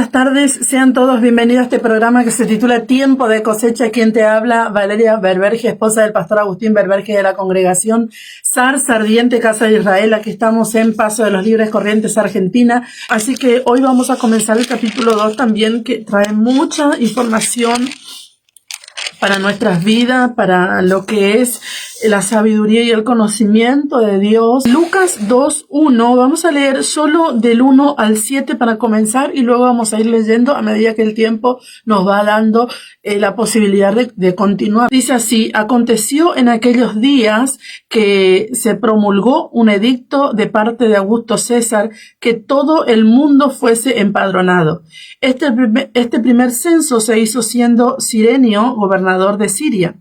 buenas tardes. Sean todos bienvenidos a este programa que se titula Tiempo de Cosecha. Quien te habla, Valeria Berberge, esposa del pastor Agustín Berberge de la congregación Zarza Ardiente Casa de Israel. Aquí estamos en Paso de los Libres Corrientes, Argentina. Así que hoy vamos a comenzar el capítulo 2 también, que trae mucha información para nuestras vidas, para lo que es la sabiduría y el conocimiento de Dios. Lucas 2:1, vamos a leer solo del 1 al 7 para comenzar y luego vamos a ir leyendo a medida que el tiempo nos va dando la posibilidad de continuar. Dice así: aconteció en aquellos días que se promulgó un edicto de parte de Augusto César que todo el mundo fuese empadronado. Este primer censo se hizo siendo Cirenio gobernador de Siria.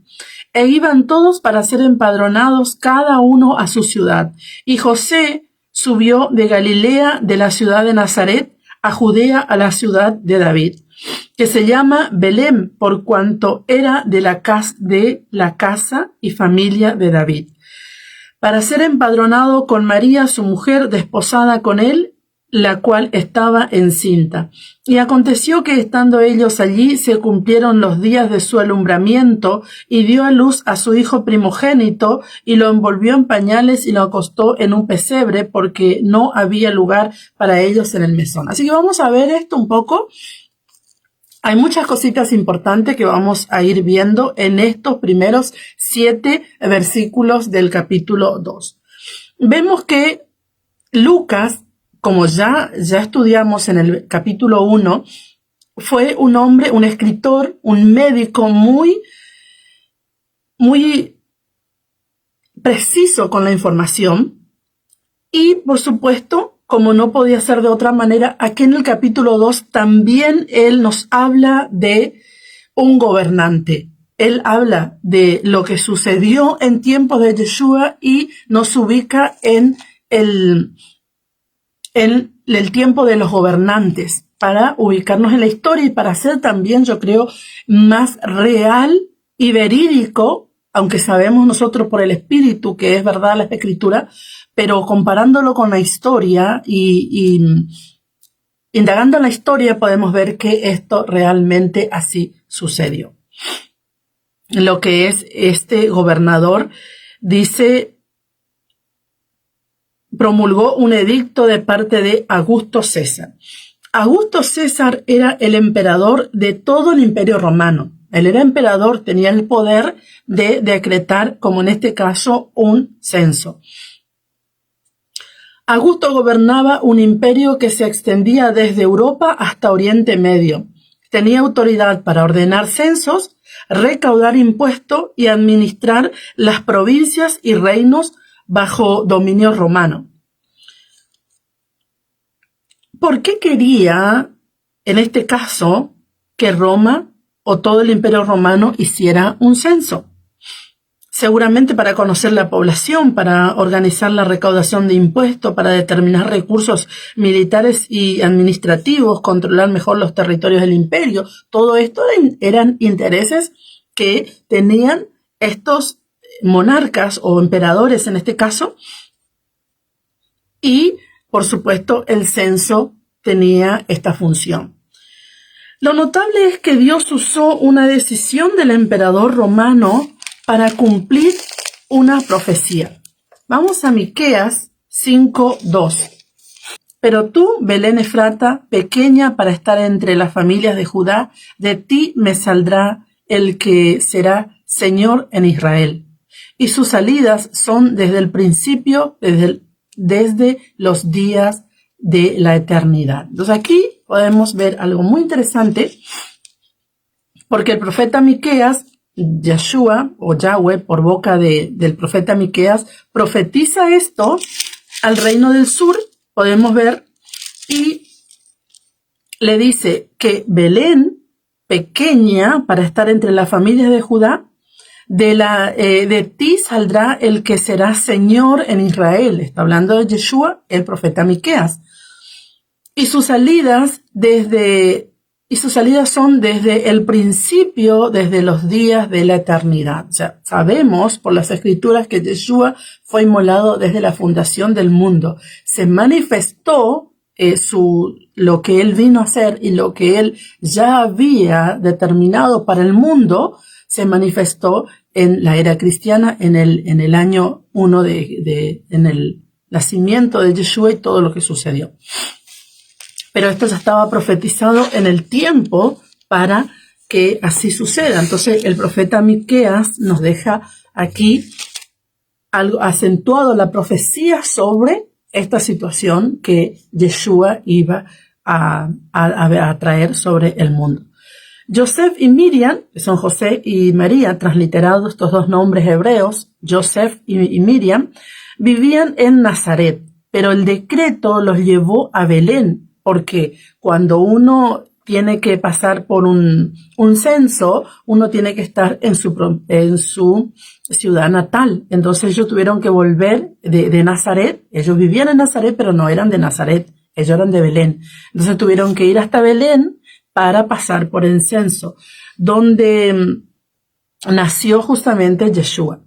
E iban todos para ser empadronados, cada uno a su ciudad. Y José subió de Galilea, de la ciudad de Nazaret, a Judea, a la ciudad de David, que se llama Belén, por cuanto era de la casa y familia de David, para ser empadronado con María, su mujer, desposada con él, la cual estaba encinta. Y aconteció que estando ellos allí se cumplieron los días de su alumbramiento, y dio a luz a su hijo primogénito, y lo envolvió en pañales y lo acostó en un pesebre, porque no había lugar para ellos en el mesón. Así que vamos a ver esto un poco. Hay muchas cositas importantes que vamos a ir viendo en estos primeros 7 versículos del capítulo 2. Vemos que Lucas, como ya estudiamos en el capítulo 1, fue un hombre, un escritor, un médico muy preciso con la información. Y, por supuesto, como no podía ser de otra manera, aquí en el capítulo 2 también él nos habla de un gobernante. Él habla de lo que sucedió en tiempos de Yeshua y nos ubica en el tiempo de los gobernantes, para ubicarnos en la historia y para ser también, yo creo, más real y verídico, aunque sabemos nosotros por el Espíritu que es verdad la Escritura, pero comparándolo con la historia y indagando en la historia podemos ver que esto realmente así sucedió. Lo que es este gobernador, dice, promulgó un edicto de parte de Augusto César. Augusto César era el emperador de todo el Imperio Romano. Él era emperador, tenía el poder de decretar, como en este caso, un censo. Augusto gobernaba un imperio que se extendía desde Europa hasta Oriente Medio. Tenía autoridad para ordenar censos, recaudar impuestos y administrar las provincias y reinos bajo dominio romano. ¿Por qué quería, en este caso, que Roma o todo el Imperio Romano hiciera un censo? Seguramente para conocer la población, para organizar la recaudación de impuestos, para determinar recursos militares y administrativos, controlar mejor los territorios del imperio. Todo esto eran intereses que tenían estos monarcas o emperadores en este caso, y por supuesto el censo tenía esta función. Lo notable es que Dios usó una decisión del emperador romano para cumplir una profecía. Vamos a Miqueas 5:2. Pero tú, Belén Efrata, pequeña para estar entre las familias de Judá, de ti me saldrá el que será Señor en Israel. Y sus salidas son desde el principio, desde los días de la eternidad. Entonces aquí podemos ver algo muy interesante, porque el profeta Miqueas, Yeshua o Yahweh por boca del profeta Miqueas, profetiza esto al reino del sur, podemos ver, y le dice que Belén, pequeña para estar entre las familias de Judá, de ti saldrá el que será Señor en Israel. Está hablando de Yeshua, el profeta Miqueas. Y sus salidas son desde el principio, desde los días de la eternidad. O sea, sabemos por las Escrituras que Yeshua fue inmolado desde la fundación del mundo. Se manifestó lo que él vino a hacer y lo que él ya había determinado para el mundo se manifestó en la era cristiana en el año 1 en el nacimiento de Yeshua y todo lo que sucedió. Pero esto ya estaba profetizado en el tiempo para que así suceda. Entonces el profeta Miqueas nos deja aquí algo acentuado, la profecía sobre esta situación que Yeshua iba a traer sobre el mundo. Joseph y Miriam, que son José y María, transliterados estos dos nombres hebreos, Joseph y Miriam, vivían en Nazaret, pero el decreto los llevó a Belén, porque cuando uno tiene que pasar por un censo, uno tiene que estar en su ciudad natal. Entonces ellos tuvieron que volver de Nazaret. Ellos vivían en Nazaret, pero no eran de Nazaret, ellos eran de Belén. Entonces tuvieron que ir hasta Belén para pasar por el censo, donde nació justamente Yeshua.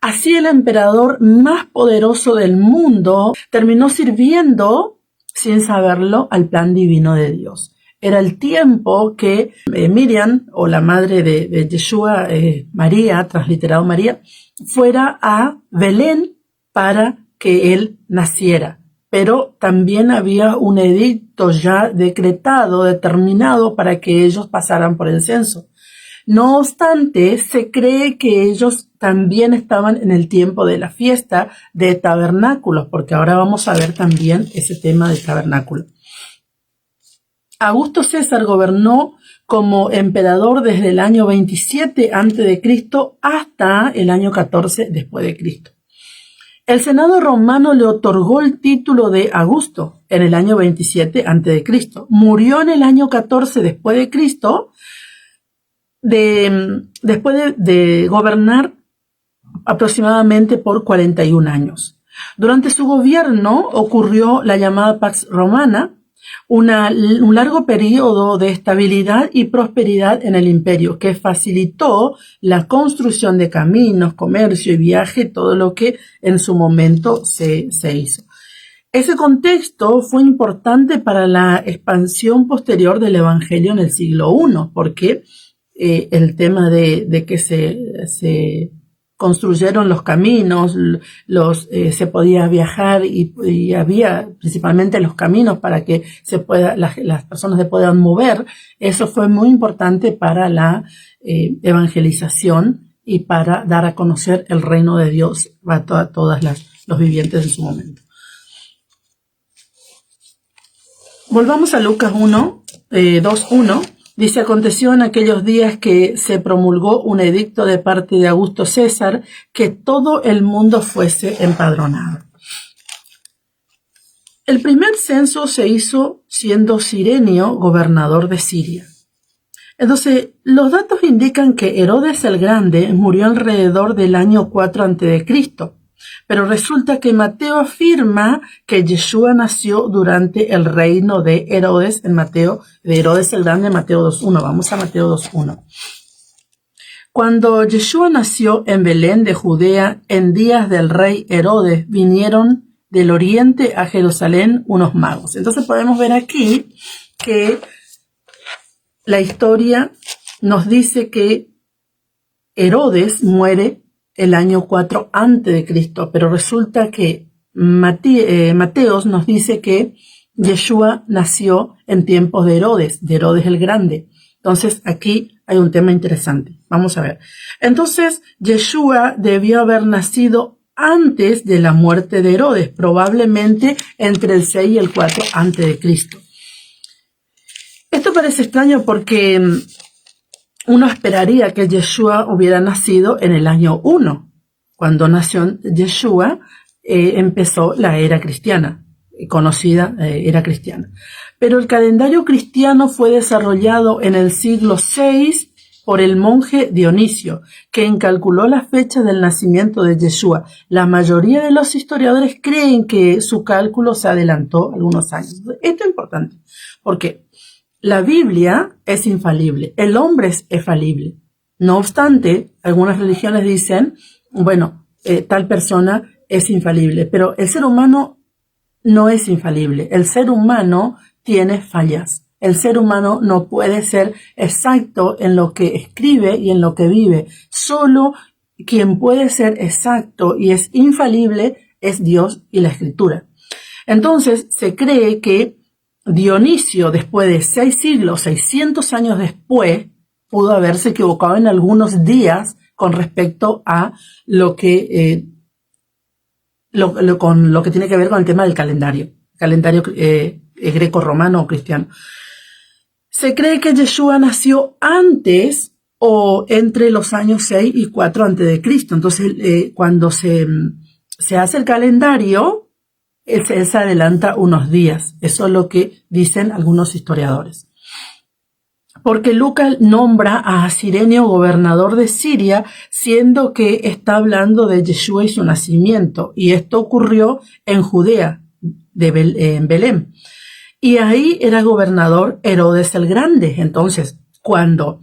Así el emperador más poderoso del mundo terminó sirviendo, sin saberlo, al plan divino de Dios. Era el tiempo que Miriam, o la madre de Yeshua, María, transliterado María, fuera a Belén para que él naciera. Pero también había un edicto ya decretado, determinado, para que ellos pasaran por el censo. No obstante, se cree que ellos también estaban en el tiempo de la fiesta de tabernáculos, porque ahora vamos a ver también ese tema del tabernáculo. Augusto César gobernó como emperador desde el año 27 a.C. hasta el año 14 después de Cristo. El Senado romano le otorgó el título de Augusto en el año 27 a.C. Murió en el año 14 después de Cristo, después de gobernar aproximadamente por 41 años. Durante su gobierno ocurrió la llamada Pax Romana, un largo periodo de estabilidad y prosperidad en el imperio que facilitó la construcción de caminos, comercio y viaje, todo lo que en su momento se hizo. Ese contexto fue importante para la expansión posterior del evangelio en el siglo I, porque el tema de que se construyeron los caminos, se podía viajar y había principalmente los caminos para que las personas se puedan mover. Eso fue muy importante para la evangelización y para dar a conocer el reino de Dios a todos los vivientes en su momento. Volvamos a Lucas 2:1. Dice, aconteció en aquellos días que se promulgó un edicto de parte de Augusto César que todo el mundo fuese empadronado. El primer censo se hizo siendo Cirenio gobernador de Siria. Entonces, los datos indican que Herodes el Grande murió alrededor del año 4 a.C., pero resulta que Mateo afirma que Yeshua nació durante el reino de Herodes, de Herodes el Grande, Mateo 2.1. Vamos a Mateo 2.1. Cuando Yeshua nació en Belén de Judea, en días del rey Herodes, vinieron del oriente a Jerusalén unos magos. Entonces podemos ver aquí que la historia nos dice que Herodes muere el año 4 antes de Cristo, pero resulta que Mateos nos dice que Yeshua nació en tiempos de Herodes el Grande. Entonces aquí hay un tema interesante. Vamos a ver. Entonces Yeshua debió haber nacido antes de la muerte de Herodes, probablemente entre el 6 y el 4 antes de Cristo. Esto parece extraño porque uno esperaría que Yeshua hubiera nacido en el año 1. Cuando nació Yeshua, empezó la era cristiana, conocida era cristiana. Pero el calendario cristiano fue desarrollado en el siglo VI por el monje Dionisio, quien calculó la fecha del nacimiento de Yeshua. La mayoría de los historiadores creen que su cálculo se adelantó algunos años. Esto es importante, porque la Biblia es infalible, el hombre es falible. No obstante, algunas religiones dicen, bueno, tal persona es infalible, pero el ser humano no es infalible. El ser humano tiene fallas. El ser humano no puede ser exacto en lo que escribe y en lo que vive. Solo quien puede ser exacto y es infalible es Dios y la Escritura. Entonces se cree que Dionisio, después de 6 siglos, 600 años después, pudo haberse equivocado en algunos días con respecto a lo que con lo que tiene que ver con el tema del calendario greco-romano o cristiano. Se cree que Yeshua nació antes o entre los años 6 y 4 antes de Cristo. Entonces, cuando se hace el calendario, él se adelanta unos días. Eso es lo que dicen algunos historiadores. Porque Lucas nombra a Cirenio gobernador de Siria, siendo que está hablando de Yeshua y su nacimiento. Y esto ocurrió en Judea, en Belén. Y ahí era gobernador Herodes el Grande. Entonces, cuando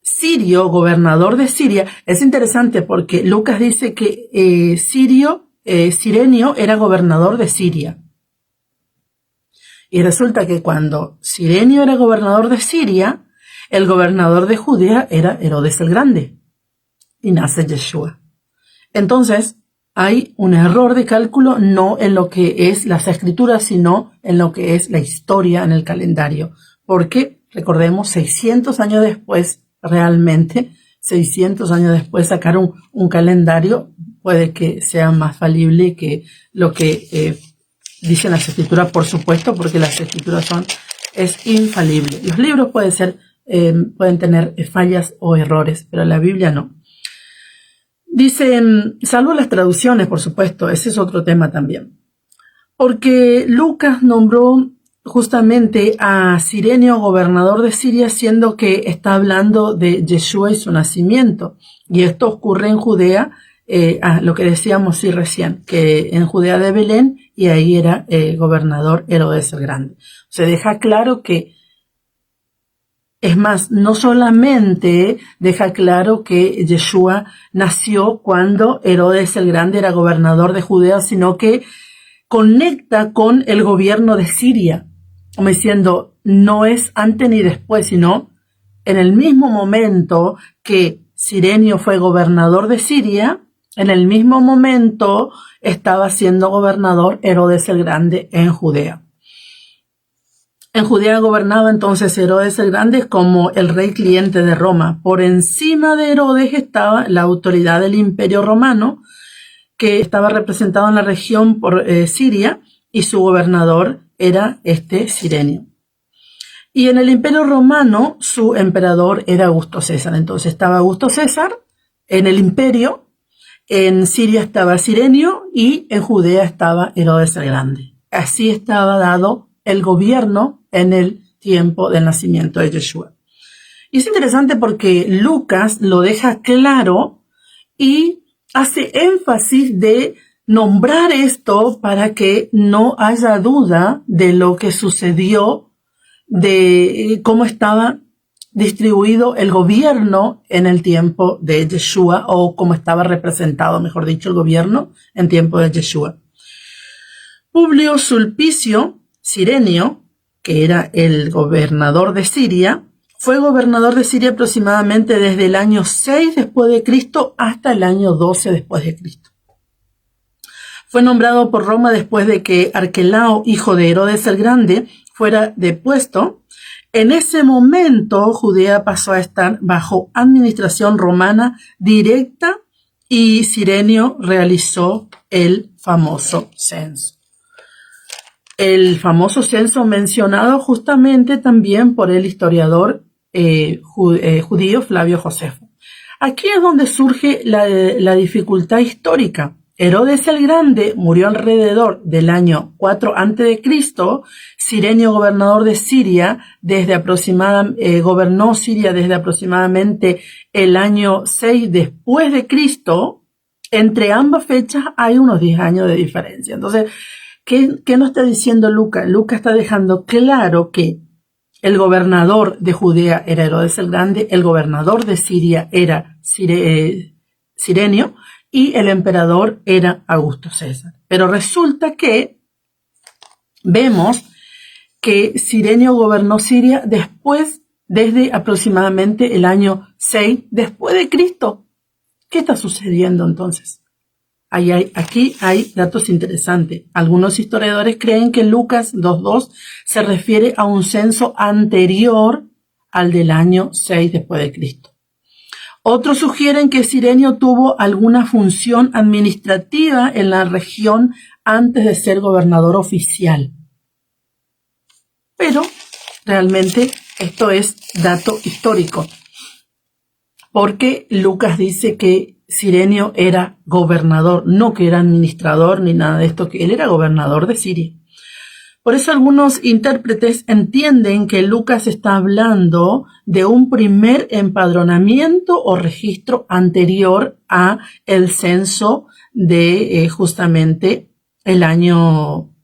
Sirio, gobernador de Siria, es interesante porque Lucas dice que Cirenio era gobernador de Siria. Y resulta que cuando Cirenio era gobernador de Siria, el gobernador de Judea era Herodes el Grande. Y nace Yeshua. Entonces, hay un error de cálculo no en lo que es las escrituras, sino en lo que es la historia en el calendario. Porque, recordemos, 600 años después, realmente, 600 años después, sacar un calendario puede que sea más falible que lo que dicen las escrituras, por supuesto, porque las escrituras es infalible. Los libros pueden tener fallas o errores, pero la Biblia no. Dice, salvo las traducciones, por supuesto, ese es otro tema también. Porque Lucas nombró justamente a Cirenio gobernador de Siria, siendo que está hablando de Yeshua y su nacimiento. Y esto ocurre en Judea, lo que decíamos recién, que en Judea de Belén, y ahí era gobernador Herodes el Grande. Se deja claro que, es más, no solamente deja claro que Yeshua nació cuando Herodes el Grande era gobernador de Judea, sino que conecta con el gobierno de Siria, como diciendo, no es antes ni después, sino en el mismo momento que Cirenio fue gobernador de Siria, en el mismo momento estaba siendo gobernador Herodes el Grande en Judea. En Judea gobernaba entonces Herodes el Grande como el rey cliente de Roma. Por encima de Herodes estaba la autoridad del Imperio Romano, que estaba representado en la región por Siria, y su gobernador era Cirenio. Y en el Imperio Romano su emperador era Augusto César. Entonces estaba Augusto César en el imperio, en Siria estaba Cirenio y en Judea estaba Herodes el Grande. Así estaba dado el gobierno en el tiempo del nacimiento de Yeshua. Y es interesante porque Lucas lo deja claro y hace énfasis de nombrar esto para que no haya duda de lo que sucedió, de cómo estaba distribuido el gobierno en el tiempo de Yeshua, o cómo estaba representado, mejor dicho, el gobierno en tiempo de Yeshua. Publio Sulpicio Cirenio, que era el gobernador de Siria, fue gobernador de Siria aproximadamente desde el año 6 después de Cristo hasta el año 12 después de Cristo. Fue nombrado por Roma después de que Arquelao, hijo de Herodes el Grande, fuera depuesto. En ese momento, Judea pasó a estar bajo administración romana directa y Cirenio realizó el famoso censo. El famoso censo mencionado justamente también por el historiador judío Flavio Josefo. Aquí es donde surge la dificultad histórica. Herodes el Grande murió alrededor del año 4 a.C., Cirenio, gobernador de Siria, gobernó Siria desde aproximadamente el año 6 después de Cristo. Entre ambas fechas hay unos 10 años de diferencia. Entonces, ¿qué nos está diciendo Lucas? Lucas está dejando claro que el gobernador de Judea era Herodes el Grande, el gobernador de Siria era Cirenio y el emperador era Augusto César. Pero resulta que vemos que Cirenio gobernó Siria desde aproximadamente el año 6 después de Cristo. ¿Qué está sucediendo entonces? Aquí hay datos interesantes. Algunos historiadores creen que Lucas 2.2 se refiere a un censo anterior al del año 6 después de Cristo. Otros sugieren que Cirenio tuvo alguna función administrativa en la región antes de ser gobernador oficial. Pero realmente esto es dato histórico, porque Lucas dice que Cirenio era gobernador, no que era administrador ni nada de esto, que él era gobernador de Siria. Por eso algunos intérpretes entienden que Lucas está hablando de un primer empadronamiento o registro anterior a el censo de justamente el año,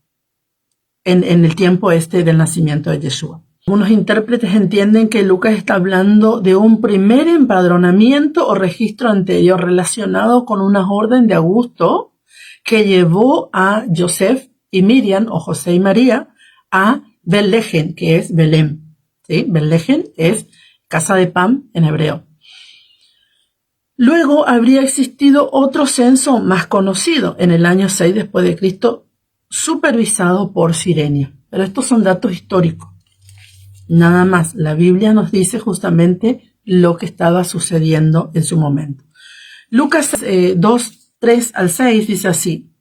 en el tiempo del nacimiento de Yeshua. Algunos intérpretes entienden que Lucas está hablando de un primer empadronamiento o registro anterior relacionado con una orden de Augusto que llevó a Joseph y Miriam, o José y María, a Belén, que es Belén. ¿Sí? Belén es casa de pan en hebreo. Luego habría existido otro censo más conocido en el año 6 después de Cristo, supervisado por Cirenio. Pero estos son datos históricos. Nada más, la Biblia nos dice justamente lo que estaba sucediendo en su momento. Lucas 2, 3 al 6 dice así: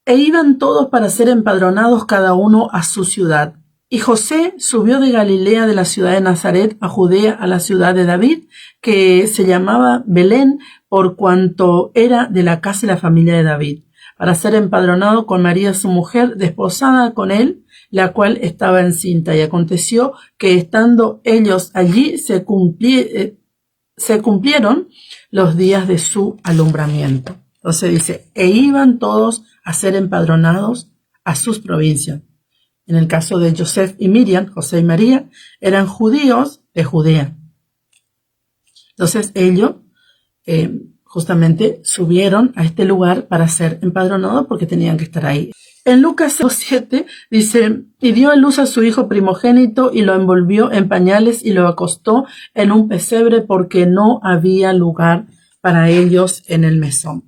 E iban todos para ser empadronados cada uno a su ciudad. Y José subió de Galilea, de la ciudad de Nazaret, a Judea, a la ciudad de David, que se llamaba Belén, por cuanto era de la casa y la familia de David, para ser empadronado con María su mujer, desposada con él, la cual estaba encinta. Y aconteció que estando ellos allí se cumplieron los días de su alumbramiento. Entonces dice, e iban todos a ser empadronados a sus provincias. En el caso de Joseph y Miriam, José y María, eran judíos de Judea. Entonces ellos justamente subieron a este lugar para ser empadronados porque tenían que estar ahí. En Lucas 2:7 dice, y dio a luz a su hijo primogénito y lo envolvió en pañales y lo acostó en un pesebre porque no había lugar para ellos en el mesón.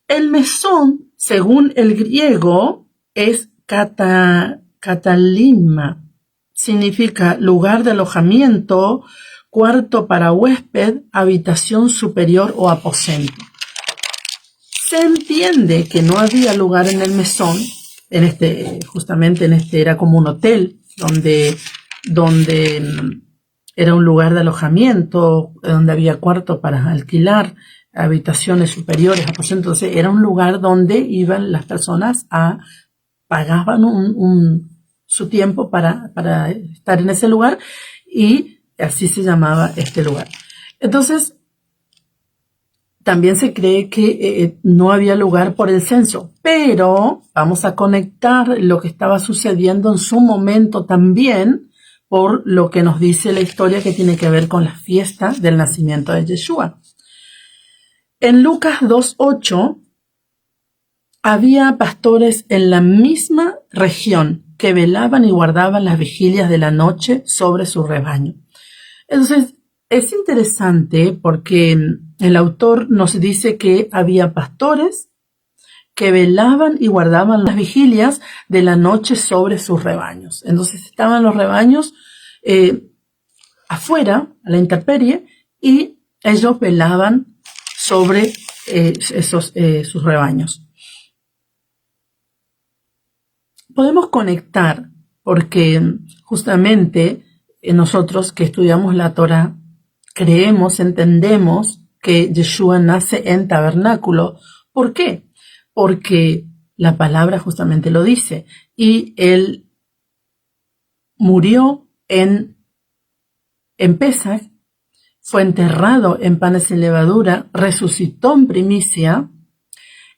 El mesón, según el griego, es catalima. Significa lugar de alojamiento, cuarto para huésped, habitación superior o aposento. Se entiende que no había lugar en el mesón, justamente era como un hotel, donde era un lugar de alojamiento, donde había cuarto para alquilar, habitaciones superiores, aposentos. Entonces era un lugar donde iban las personas pagaban su tiempo para estar en ese lugar, y así se llamaba este lugar. Entonces, también se cree que no había lugar por el censo, pero vamos a conectar lo que estaba sucediendo en su momento también por lo que nos dice la historia que tiene que ver con la fiesta del nacimiento de Yeshua. En Lucas 2:8 había pastores en la misma región que velaban y guardaban las vigilias de la noche sobre su rebaño. Entonces, es interesante porque el autor nos dice que había pastores que velaban y guardaban las vigilias de la noche sobre sus rebaños. Entonces estaban los rebaños afuera, a la intemperie, y ellos velaban sobre sus rebaños. Podemos conectar porque justamente nosotros que estudiamos la Torá creemos, entendemos que Yeshua nace en tabernáculo. ¿Por qué? Porque la palabra justamente lo dice. Y él murió en Pesaj, fue enterrado en panes sin levadura, resucitó en primicia,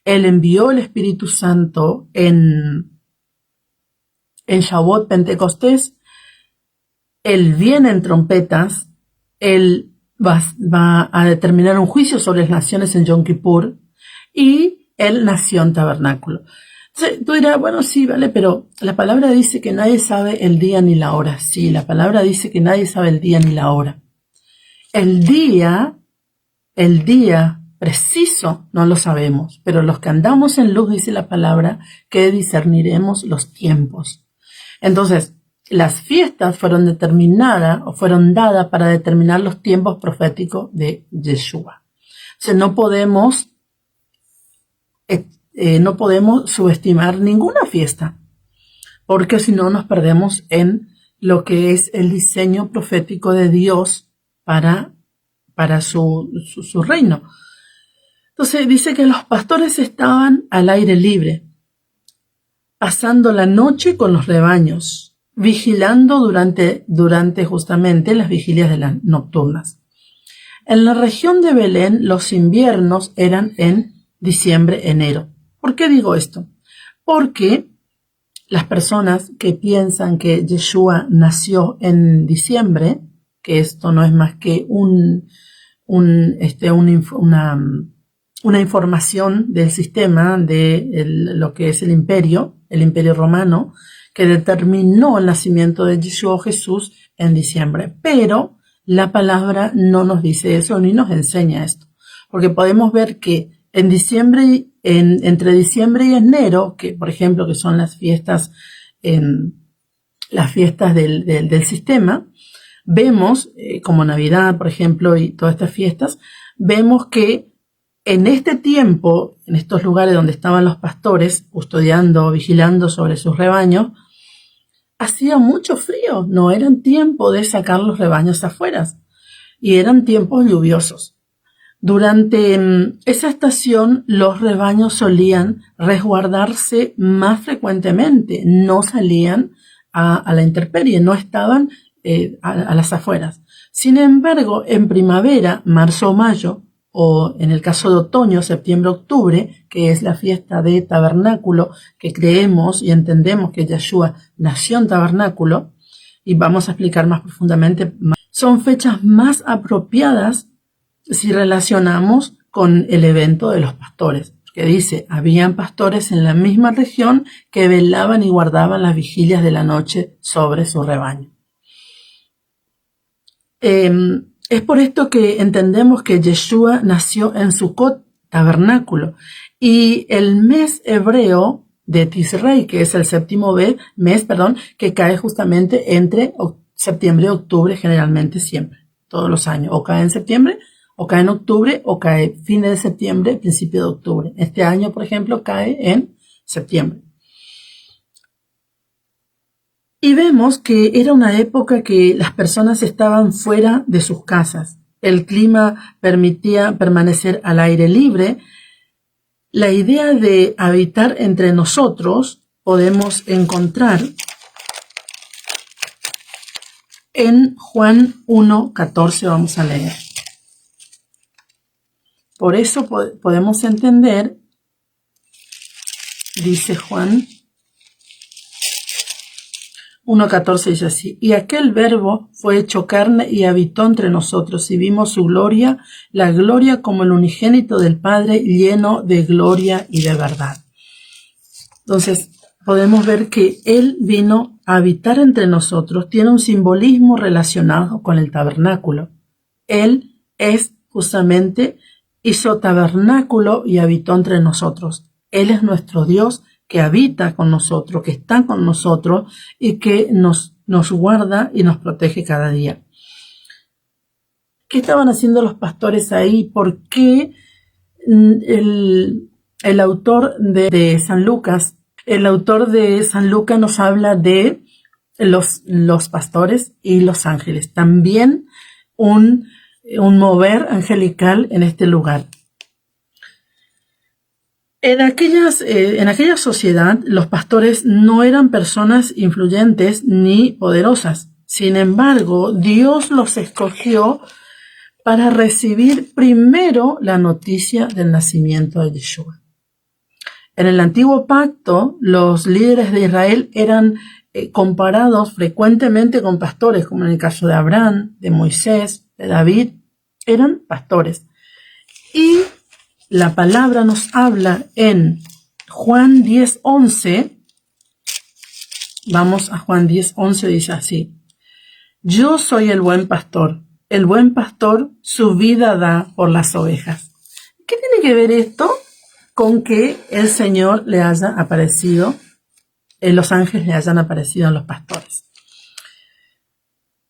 él envió el Espíritu Santo en Shavuot, Pentecostés, él viene en trompetas, él va a determinar un juicio sobre las naciones en Yom Kippur, y él nació en tabernáculo. Entonces, tú dirás, bueno, sí, vale, pero la palabra dice que nadie sabe el día ni la hora. Sí, la palabra dice que nadie sabe el día ni la hora. El día preciso no lo sabemos, pero los que andamos en luz, dice la palabra, que discerniremos los tiempos. Entonces, las fiestas fueron determinadas o fueron dadas para determinar los tiempos proféticos de Yeshua. O sea, no podemos subestimar ninguna fiesta, porque si no nos perdemos en lo que es el diseño profético de Dios para su reino. Entonces dice que los pastores estaban al aire libre, pasando la noche con los rebaños, vigilando durante justamente las vigilias de las nocturnas. En la región de Belén los inviernos eran en diciembre, enero. ¿Por qué digo esto? Porque las personas que piensan que Yeshua nació en diciembre, que esto no es más que una información del sistema de lo que es el imperio romano, que determinó el nacimiento de Yeshua Jesús en diciembre. Pero la palabra no nos dice eso ni nos enseña esto, porque podemos ver que en diciembre, entre diciembre y enero, que por ejemplo que son las fiestas del sistema, vemos como Navidad, por ejemplo, y todas estas fiestas, vemos que en este tiempo, en estos lugares donde estaban los pastores custodiando, vigilando sobre sus rebaños, hacía mucho frío, no eran tiempo de sacar los rebaños afuera y eran tiempos lluviosos. Durante esa estación los rebaños solían resguardarse más frecuentemente, no salían a la intemperie, no estaban a las afueras. Sin embargo, en primavera, marzo o mayo, o en el caso de otoño, septiembre, octubre, que es la fiesta de tabernáculo, que creemos y entendemos que Yeshua nació en tabernáculo, y vamos a explicar más profundamente, son fechas más apropiadas si relacionamos con el evento de los pastores, que dice, habían pastores en la misma región que velaban y guardaban las vigilias de la noche sobre su rebaño. Es por esto que entendemos que Yeshua nació en Sukkot, tabernáculo, y el mes hebreo de Tisrei, que es el séptimo mes, que cae justamente entre septiembre y octubre, generalmente siempre, todos los años, o cae en septiembre, o cae en octubre, o cae fines de septiembre, principio de octubre. Este año, por ejemplo, cae en septiembre. Y vemos que era una época que las personas estaban fuera de sus casas. El clima permitía permanecer al aire libre. La idea de habitar entre nosotros podemos encontrar en Juan 1:14, vamos a leer. Por eso podemos entender, dice Juan 1:14, dice así, y aquel verbo fue hecho carne y habitó entre nosotros, y vimos su gloria, la gloria como el unigénito del Padre, lleno de gloria y de verdad. Entonces, podemos ver que Él vino a habitar entre nosotros, tiene un simbolismo relacionado con el tabernáculo. Él es justamente, hizo tabernáculo y habitó entre nosotros. Él es nuestro Dios que habita con nosotros, que está con nosotros y que nos guarda y nos protege cada día. ¿Qué estaban haciendo los pastores ahí? ¿Por qué el autor de San Lucas, nos habla de los pastores y los ángeles? También un mover angelical en este lugar. En aquella sociedad, los pastores no eran personas influyentes ni poderosas. Sin embargo, Dios los escogió para recibir primero la noticia del nacimiento de Yeshua. En el antiguo pacto, los líderes de Israel eran comparados frecuentemente con pastores, como en el caso de Abraham, de Moisés, de David, eran pastores. Y la palabra nos habla en Juan 10:11, vamos a Juan 10:11, dice así: yo soy el buen pastor su vida da por las ovejas. ¿Qué tiene que ver esto con que el Señor le haya aparecido, los ángeles le hayan aparecido a los pastores?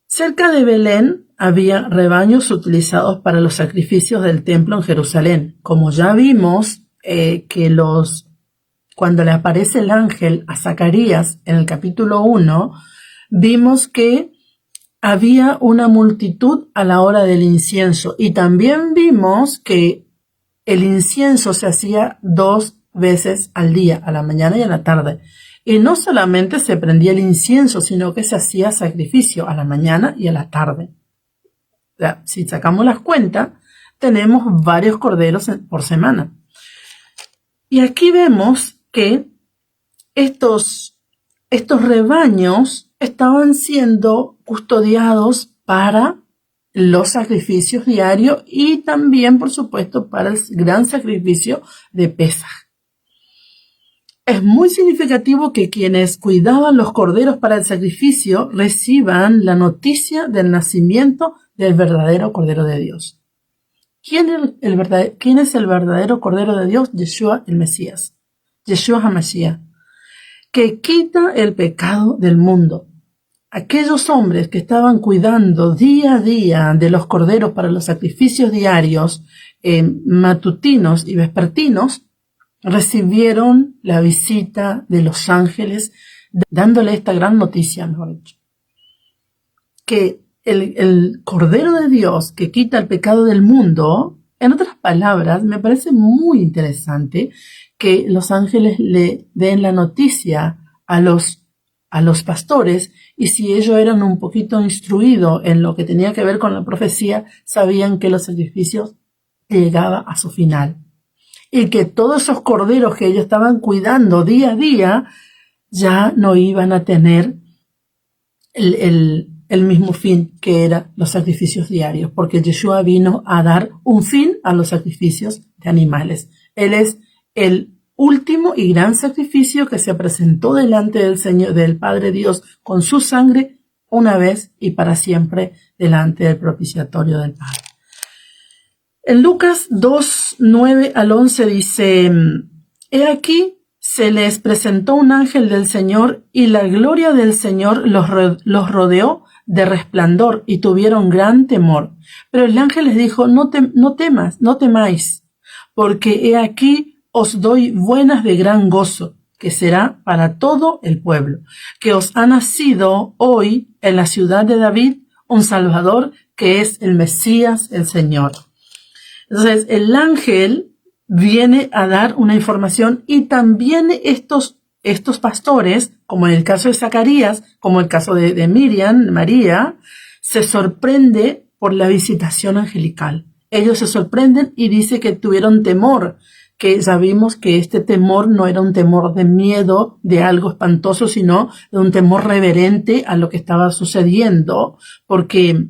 Cerca de Belén había rebaños utilizados para los sacrificios del templo en Jerusalén. Como ya vimos cuando le aparece el ángel a Zacarías en el capítulo 1, vimos que había una multitud a la hora del incienso, y también vimos que el incienso se hacía 2 veces al día, a la mañana y a la tarde. Y no solamente se prendía el incienso, sino que se hacía sacrificio a la mañana y a la tarde. O sea, si sacamos las cuentas, tenemos varios corderos por semana. Y aquí vemos que estos rebaños estaban siendo custodiados para los sacrificios diarios y también, por supuesto, para el gran sacrificio de Pesaj. Es muy significativo que quienes cuidaban los corderos para el sacrificio reciban la noticia del nacimiento del verdadero Cordero de Dios. ¿Quién es el verdadero Cordero de Dios? Yeshua el Mesías, Yeshua HaMashiach, que quita el pecado del mundo. Aquellos hombres que estaban cuidando día a día de los corderos para los sacrificios diarios, matutinos y vespertinos, recibieron la visita de los ángeles, dándole esta gran noticia, mejor dicho, que el Cordero de Dios que quita el pecado del mundo. En otras palabras, me parece muy interesante que los ángeles le den la noticia a los pastores, y si ellos eran un poquito instruidos en lo que tenía que ver con la profecía, sabían que los sacrificios llegaban a su final, y que todos esos corderos que ellos estaban cuidando día a día ya no iban a tener el mismo fin que eran los sacrificios diarios, porque Yeshua vino a dar un fin a los sacrificios de animales. Él es el último y gran sacrificio que se presentó delante del Señor, del Padre Dios, con su sangre, una vez y para siempre, delante del propiciatorio del Padre. En Lucas 2, 9 al 11 dice: he aquí, se les presentó un ángel del Señor, y la gloria del Señor los rodeó de resplandor, y tuvieron gran temor. Pero el ángel les dijo: no temáis, porque he aquí os doy buenas de gran gozo, que será para todo el pueblo, que os ha nacido hoy en la ciudad de David un Salvador, que es el Mesías, el Señor. Entonces, el ángel viene a dar una información, y también estos pastores, como en el caso de Zacarías, como el caso de Miriam, María, se sorprende por la visitación angelical. Ellos se sorprenden y dice que tuvieron temor, que ya vimos que este temor no era un temor de miedo, de algo espantoso, sino de un temor reverente a lo que estaba sucediendo, porque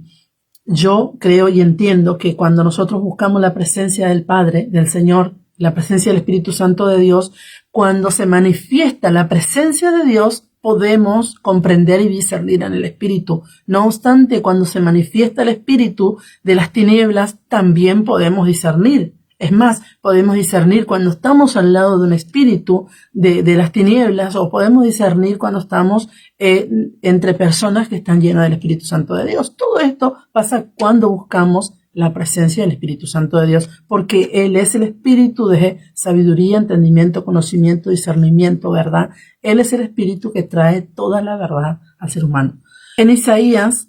yo creo y entiendo que cuando nosotros buscamos la presencia del Padre, del Señor, la presencia del Espíritu Santo de Dios, cuando se manifiesta la presencia de Dios, podemos comprender y discernir en el Espíritu. No obstante, cuando se manifiesta el Espíritu de las tinieblas, también podemos discernir. Es más, podemos discernir cuando estamos al lado de un espíritu de las tinieblas, o podemos discernir cuando estamos entre personas que están llenas del Espíritu Santo de Dios. Todo esto pasa cuando buscamos la presencia del Espíritu Santo de Dios, porque Él es el espíritu de sabiduría, entendimiento, conocimiento, discernimiento, verdad. Él es el espíritu que trae toda la verdad al ser humano. En Isaías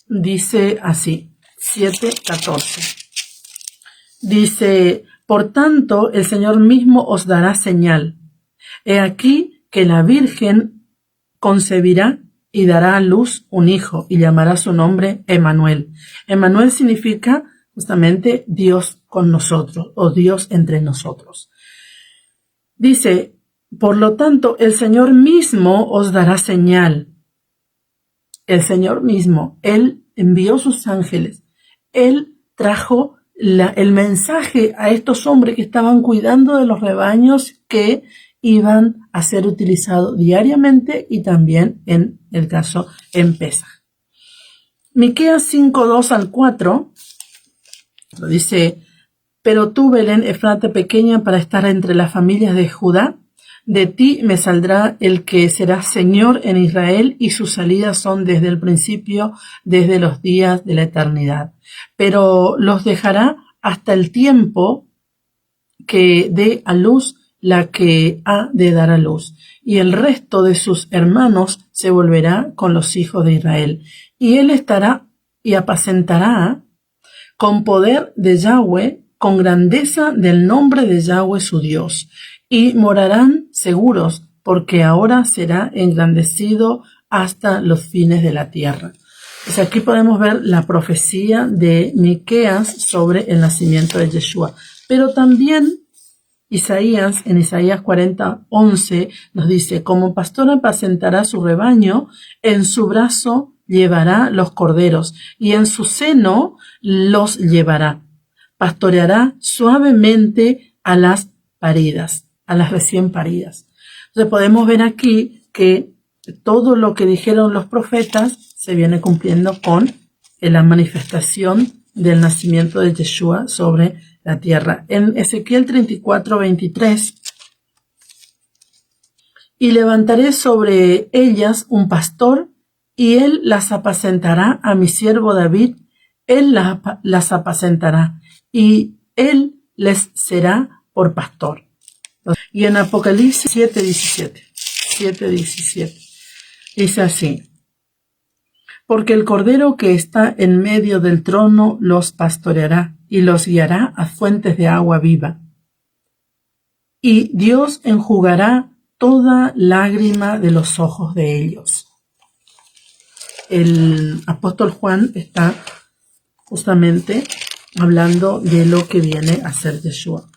dice así, 7:14. Dice: por tanto, el Señor mismo os dará señal. He aquí que la Virgen concebirá y dará a luz un hijo, y llamará su nombre Emmanuel. Emmanuel significa justamente Dios con nosotros, o Dios entre nosotros. Dice: por lo tanto, el Señor mismo os dará señal. El Señor mismo, Él envió sus ángeles. Él trajo el mensaje a estos hombres que estaban cuidando de los rebaños que iban a ser utilizados diariamente y también en el caso en Pesaj. Miqueas 5:2 al 4 dice: pero tú, Belén Efrata pequeña para estar entre las familias de Judá, de ti me saldrá el que será Señor en Israel, y sus salidas son desde el principio, desde los días de la eternidad. Pero los dejará hasta el tiempo que dé a luz la que ha de dar a luz, y el resto de sus hermanos se volverá con los hijos de Israel, y él estará y apacentará con poder de Yahweh, con grandeza del nombre de Yahweh su Dios, y morarán seguros, porque ahora será engrandecido hasta los fines de la tierra. Pues aquí podemos ver la profecía de Miqueas sobre el nacimiento de Yeshua. Pero también Isaías, en Isaías 40:11, nos dice: como pastor apacentará su rebaño, en su brazo llevará los corderos, y en su seno los llevará. Pastoreará suavemente a las paridas, a las recién paridas. Entonces podemos ver aquí que todo lo que dijeron los profetas se viene cumpliendo con la manifestación del nacimiento de Yeshua sobre la tierra. En Ezequiel 34:23, y levantaré sobre ellas un pastor, y él las apacentará a mi siervo David, él las apacentará, y él les será por pastor. Y en Apocalipsis 7:17 dice así: porque el Cordero que está en medio del trono los pastoreará y los guiará a fuentes de agua viva. Y Dios enjugará toda lágrima de los ojos de ellos. El apóstol Juan está justamente hablando de lo que viene a ser Yeshua.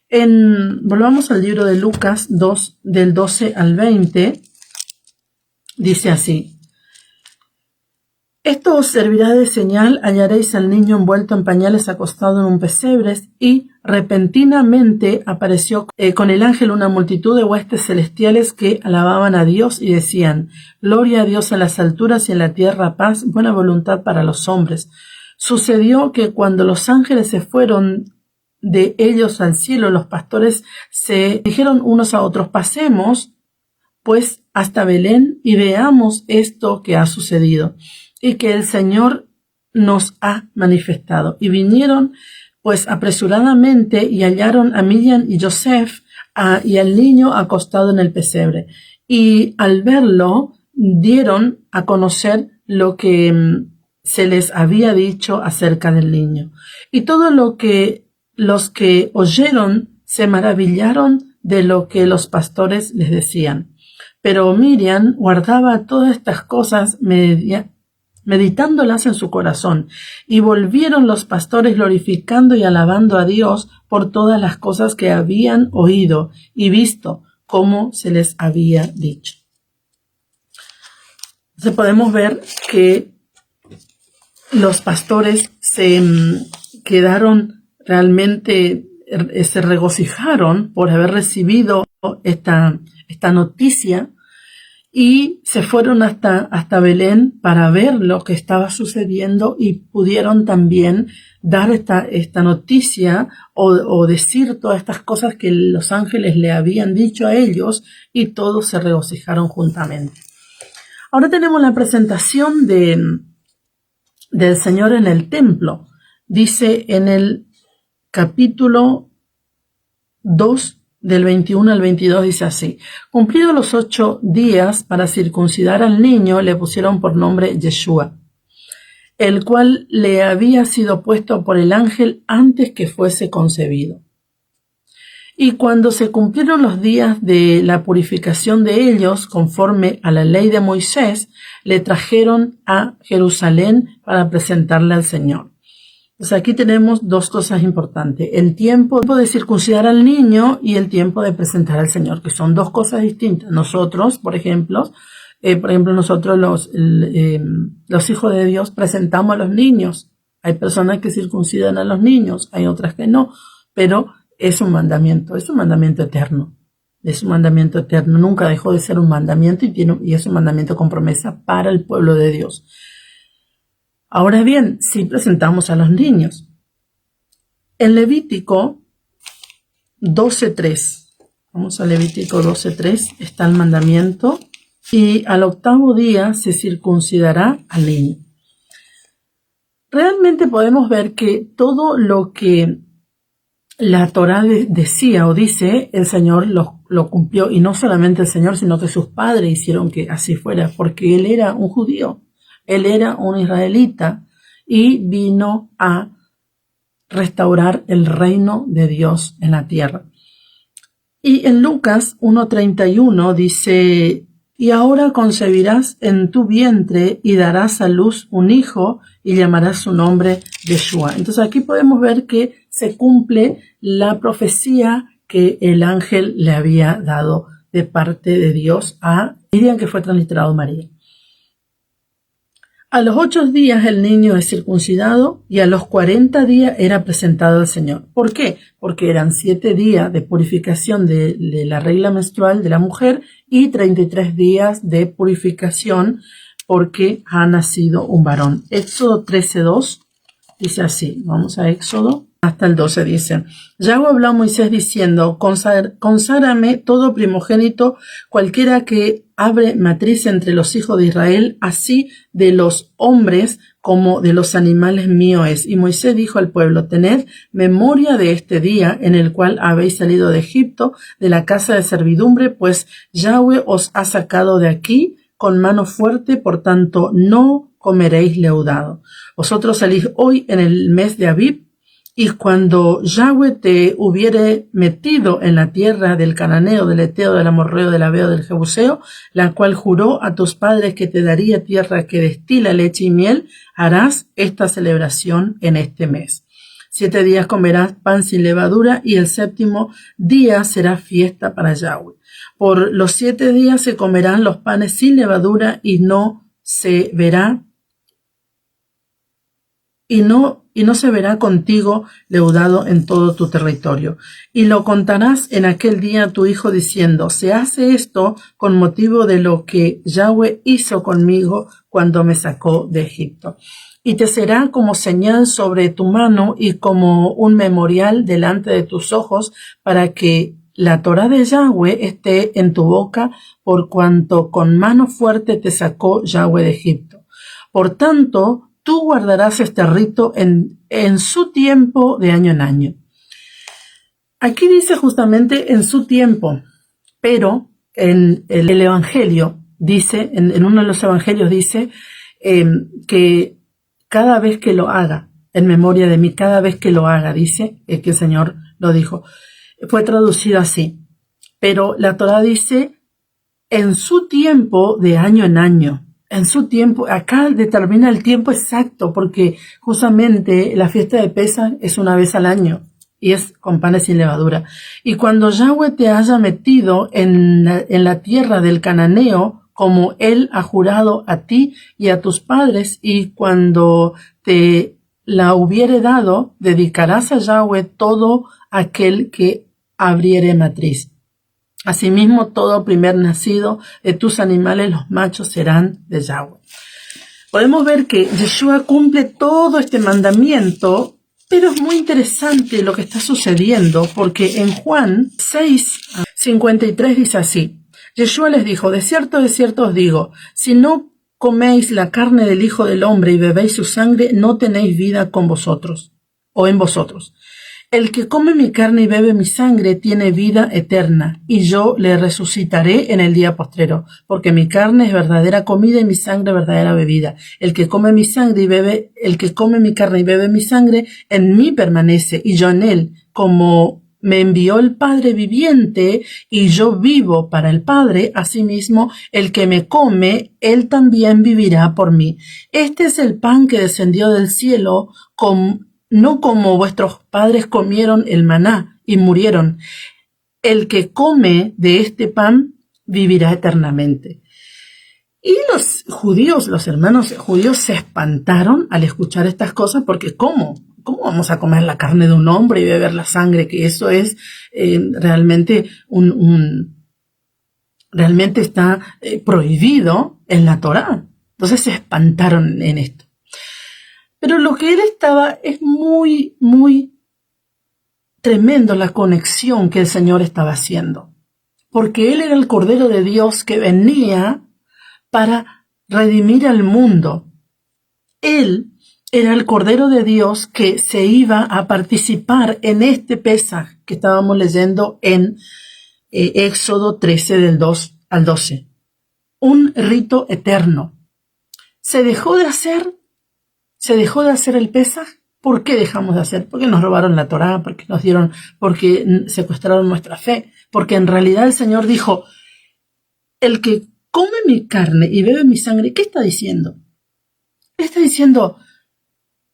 Volvamos al libro de Lucas 2, del 12 al 20, dice así: esto os servirá de señal, hallaréis al niño envuelto en pañales acostado en un pesebre, y repentinamente apareció con el ángel una multitud de huestes celestiales que alababan a Dios y decían: gloria a Dios en las alturas y en la tierra paz, buena voluntad para los hombres. Sucedió que cuando los ángeles se fueron de ellos al cielo, los pastores se dijeron unos a otros: pasemos pues hasta Belén y veamos esto que ha sucedido y que el Señor nos ha manifestado. Y vinieron pues apresuradamente y hallaron a Miriam y Joseph y al niño acostado en el pesebre. Y al verlo dieron a conocer lo que se les había dicho acerca del niño. Y todo lo que los que oyeron se maravillaron de lo que los pastores les decían. Pero Miriam guardaba todas estas cosas meditándolas en su corazón, y volvieron los pastores glorificando y alabando a Dios por todas las cosas que habían oído y visto, como se les había dicho. Entonces podemos ver que los pastores se quedaron realmente, se regocijaron por haber recibido esta noticia, y se fueron hasta Belén para ver lo que estaba sucediendo, y pudieron también dar esta noticia o decir todas estas cosas que los ángeles le habían dicho a ellos, y todos se regocijaron juntamente. Ahora tenemos la presentación del Señor en el templo. Dice en el capítulo 2, del 21 al 22, dice así: cumplidos los 8 días para circuncidar al niño, le pusieron por nombre Yeshua, el cual le había sido puesto por el ángel antes que fuese concebido. Y cuando se cumplieron los días de la purificación de ellos, conforme a la ley de Moisés, le trajeron a Jerusalén para presentarle al Señor. Pues aquí tenemos dos cosas importantes: el tiempo de circuncidar al niño y el tiempo de presentar al Señor, que son dos cosas distintas. Nosotros, por ejemplo, nosotros los hijos de Dios presentamos a los niños Hay personas que circuncidan a los niños, hay otras que no, pero es un mandamiento eterno. Es un mandamiento eterno, nunca dejó de ser un mandamiento y es un mandamiento con promesa para el pueblo de Dios. Ahora bien, sí presentamos a los niños. En Levítico 12:3, vamos a Levítico 12:3, está el mandamiento, y al 8º día se circuncidará al niño. Realmente podemos ver que todo lo que la Torá decía o dice, el Señor lo cumplió, y no solamente el Señor, sino que sus padres hicieron que así fuera, porque Él era un judío, Él era un israelita, y vino a restaurar el reino de Dios en la tierra. Y en Lucas 1:31 dice: y ahora concebirás en tu vientre y darás a luz un hijo y llamarás su nombre Yeshua. Entonces aquí podemos ver que se cumple la profecía que el ángel le había dado de parte de Dios a Miriam, que fue transliterado María. A los 8 días el niño es circuncidado y a los 40 días era presentado al Señor. ¿Por qué? Porque eran 7 días de purificación de la regla menstrual de la mujer y 33 días de purificación porque ha nacido un varón. Éxodo 13:2 dice así, vamos a Éxodo. Hasta el 12 dice: Yahweh habló a Moisés diciendo: conságrame todo primogénito, cualquiera que abre matriz entre los hijos de Israel, así de los hombres como de los animales mío es. Y Moisés dijo al pueblo: tened memoria de este día en el cual habéis salido de Egipto, de la casa de servidumbre, pues Yahweh os ha sacado de aquí con mano fuerte, por tanto no comeréis leudado. Vosotros salís hoy en el mes de Abib, y cuando Yahweh te hubiere metido en la tierra del cananeo, del eteo, del amorreo, del aveo, del jebuseo, la cual juró a tus padres que te daría tierra que destila leche y miel, harás esta celebración en este mes. 7 días comerás pan sin levadura, y el 7º día será fiesta para Yahweh. Por los 7 días se comerán los panes sin levadura, y no se verá contigo leudado en todo tu territorio. Y lo contarás en aquel día a tu hijo diciendo: se hace esto con motivo de lo que Yahweh hizo conmigo cuando me sacó de Egipto. Y te será como señal sobre tu mano y como un memorial delante de tus ojos, para que la Torá de Yahweh esté en tu boca, por cuanto con mano fuerte te sacó Yahweh de Egipto. Por tanto, tú guardarás este rito en su tiempo, de año en año. Aquí dice justamente en su tiempo, pero en el Evangelio dice, en uno de los Evangelios dice que cada vez que lo haga, en memoria de mí, cada vez que lo haga, dice que el Señor lo dijo. Fue traducido así, pero la Torá dice en su tiempo, de año en año. En su tiempo, acá determina el tiempo exacto, porque justamente la fiesta de Pesaj es una vez al año y es con panes sin levadura. Y cuando Yahweh te haya metido en la tierra del cananeo, como Él ha jurado a ti y a tus padres, y cuando te la hubiere dado, dedicarás a Yahweh todo aquel que abriere matriz. Asimismo, todo primer nacido de tus animales, los machos, serán de Yahweh. Podemos ver que Yeshua cumple todo este mandamiento, pero es muy interesante lo que está sucediendo, porque en Juan 6:53 dice así: Yeshua les dijo: de cierto os digo, si no coméis la carne del Hijo del Hombre y bebéis su sangre, no tenéis vida con vosotros, o en vosotros. El que come mi carne y bebe mi sangre tiene vida eterna, y yo le resucitaré en el día postrero, porque mi carne es verdadera comida y mi sangre verdadera bebida. El que come mi carne y bebe mi sangre, en mí permanece, y yo en él, como me envió el Padre viviente, y yo vivo para el Padre, asimismo, el que me come, él también vivirá por mí. Este es el pan que descendió del cielo, no como vuestros padres comieron el maná y murieron. El que come de este pan vivirá eternamente. Y los judíos, los hermanos judíos se espantaron al escuchar estas cosas porque ¿cómo? ¿Cómo vamos a comer la carne de un hombre y beber la sangre? Que eso es realmente realmente está prohibido en la Torá. Entonces se espantaron en esto. Pero lo que él estaba es muy, muy tremendo la conexión que el Señor estaba haciendo. Porque él era el Cordero de Dios que venía para redimir al mundo. Él era el Cordero de Dios que se iba a participar en este Pesaj que estábamos leyendo en Éxodo 13 del 2 al 12. Un rito eterno. ¿Se dejó de hacer el Pesaj? ¿Por qué dejamos de hacer? Porque nos robaron la Torá, porque secuestraron nuestra fe, porque en realidad el Señor dijo, el que come mi carne y bebe mi sangre, ¿qué está diciendo? Está diciendo,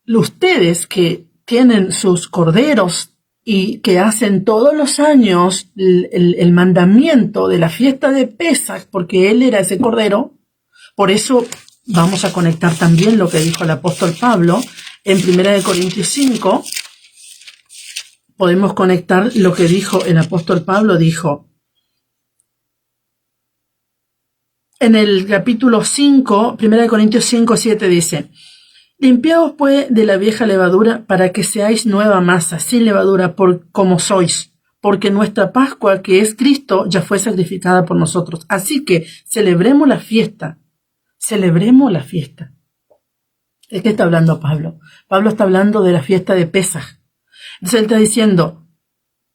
ustedes que tienen sus corderos y que hacen todos los años el mandamiento de la fiesta de Pesaj, porque él era ese cordero, por eso vamos a conectar también lo que dijo el apóstol Pablo en 1 Corintios 5, podemos conectar lo que dijo el apóstol Pablo, dijo en el capítulo 5, 1 Corintios 5, 7 dice, limpiaos pues de la vieja levadura para que seáis nueva masa, sin levadura, como sois, porque nuestra Pascua, que es Cristo, ya fue sacrificada por nosotros. Así que celebremos la fiesta. Celebremos la fiesta. ¿De qué está hablando Pablo? Pablo está hablando de la fiesta de Pesaj. Entonces él está diciendo,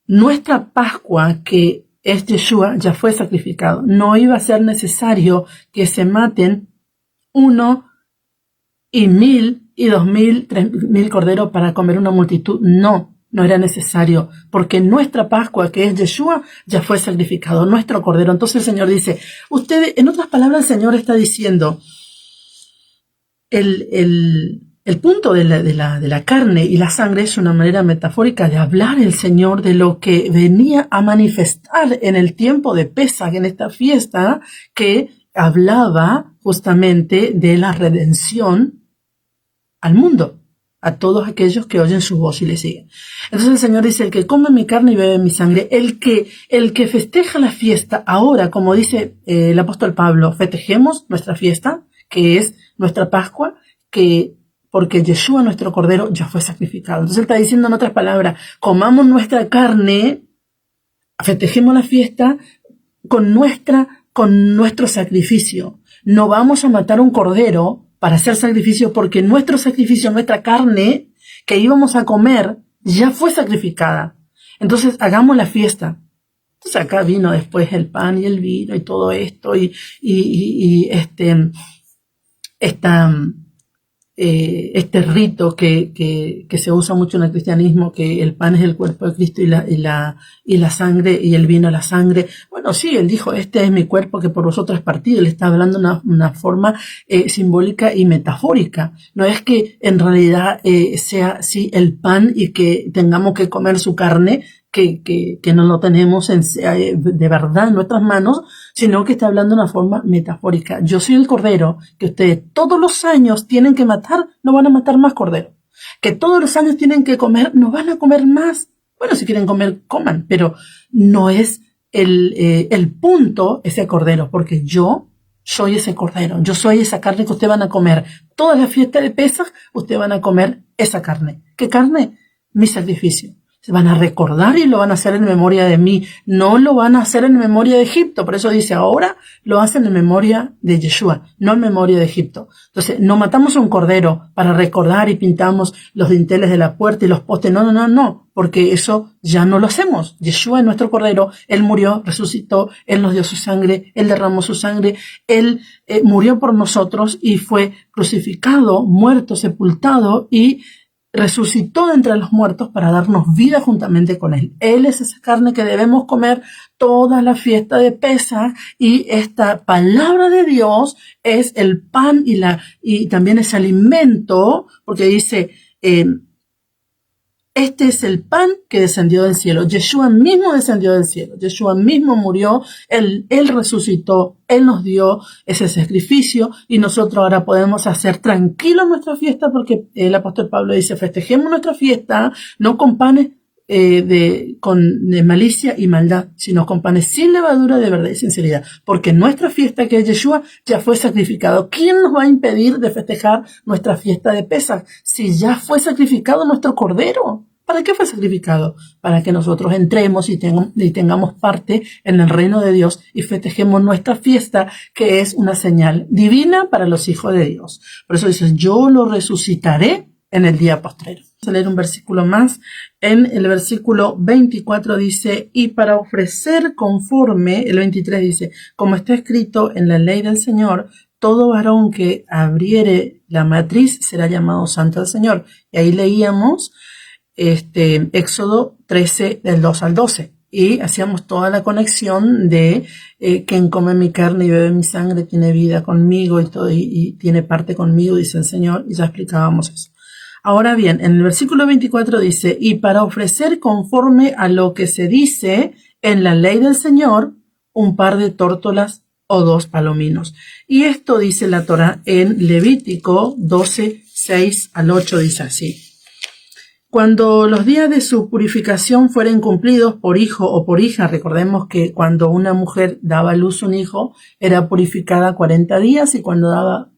nuestra Pascua, que es Yeshua, ya fue sacrificado. No iba a ser necesario que se maten 1 y 1000 y 2000, 3000 corderos para comer una multitud. No era necesario, porque nuestra Pascua, que es Yeshua, ya fue sacrificado, nuestro cordero. Entonces el Señor dice, ustedes, en otras palabras, el Señor está diciendo, el punto de la carne y la sangre es una manera metafórica de hablar el Señor de lo que venía a manifestar en el tiempo de Pesaj, en esta fiesta que hablaba justamente de la redención al mundo, a todos aquellos que oyen su voz y le siguen. Entonces el Señor dice, el que come mi carne y bebe mi sangre, el que festeja la fiesta ahora, como dice el apóstol Pablo, festejemos nuestra fiesta, que es nuestra Pascua, porque Yeshua, nuestro Cordero, ya fue sacrificado. Entonces él está diciendo en otras palabras, comamos nuestra carne, festejemos la fiesta con nuestro sacrificio. No vamos a matar un cordero para hacer sacrificio, porque nuestro sacrificio, nuestra carne que íbamos a comer, ya fue sacrificada. Entonces hagamos la fiesta. Entonces acá vino después el pan y el vino y todo esto este rito que se usa mucho en el cristianismo, que el pan es el cuerpo de Cristo y la sangre, y el vino la sangre. Bueno, sí, él dijo, este es mi cuerpo que por vosotros es partido. Él está hablando de una forma simbólica y metafórica. No es que en realidad sea así el pan y que tengamos que comer su carne, que no lo tenemos de verdad en nuestras manos, sino que está hablando de una forma metafórica. Yo soy el cordero que ustedes todos los años tienen que matar, no van a matar más cordero. Que todos los años tienen que comer, no van a comer más. Bueno, si quieren comer, coman, pero no es el punto ese cordero, porque yo soy ese cordero, yo soy esa carne que ustedes van a comer. Toda la fiesta de Pesaj, ustedes van a comer esa carne. ¿Qué carne? Mi sacrificio. Se van a recordar y lo van a hacer en memoria de mí. No lo van a hacer en memoria de Egipto. Por eso dice, ahora lo hacen en memoria de Yeshua, no en memoria de Egipto. Entonces, no matamos a un cordero para recordar y pintamos los dinteles de la puerta y los postes. No, porque eso ya no lo hacemos. Yeshua es nuestro cordero. Él murió, resucitó, Él nos dio su sangre, Él derramó su sangre, Él murió por nosotros y fue crucificado, muerto, sepultado y resucitó de entre los muertos para darnos vida juntamente con Él. Él es esa carne que debemos comer toda la fiesta de Pesaj, y esta palabra de Dios es el pan y también es alimento, porque dice, Este es el pan que descendió del cielo. Yeshua mismo descendió del cielo. Yeshua mismo murió. Él resucitó. Él nos dio ese sacrificio y nosotros ahora podemos hacer tranquilo nuestra fiesta porque el apóstol Pablo dice, festejemos nuestra fiesta no con panes de malicia y maldad, sino con panes sin levadura de verdad y sinceridad, porque nuestra fiesta que es Yeshua ya fue sacrificado. ¿Quién nos va a impedir de festejar nuestra fiesta de Pesaj si ya fue sacrificado nuestro cordero? ¿Para qué fue sacrificado? Para que nosotros entremos y tengamos parte en el reino de Dios y festejemos nuestra fiesta, que es una señal divina para los hijos de Dios. Por eso dice, yo lo resucitaré en el día postrero. Vamos a leer un versículo más. En el versículo 24 dice, y para ofrecer conforme, el 23 dice, como está escrito en la ley del Señor, todo varón que abriere la matriz será llamado santo al Señor. Y ahí leíamos Éxodo 13 del 2 al 12 y hacíamos toda la conexión de quien come mi carne y bebe mi sangre tiene vida conmigo y tiene parte conmigo, dice el Señor, y ya explicábamos eso. Ahora bien, en el versículo 24 dice, y para ofrecer conforme a lo que se dice en la ley del Señor, un par de tórtolas o 2 palominos. Y esto dice la Torá en Levítico 12, 6 al 8, dice así. Cuando los días de su purificación fueren cumplidos por hijo o por hija, recordemos que cuando una mujer daba a luz un hijo, era purificada 40 días y cuando daba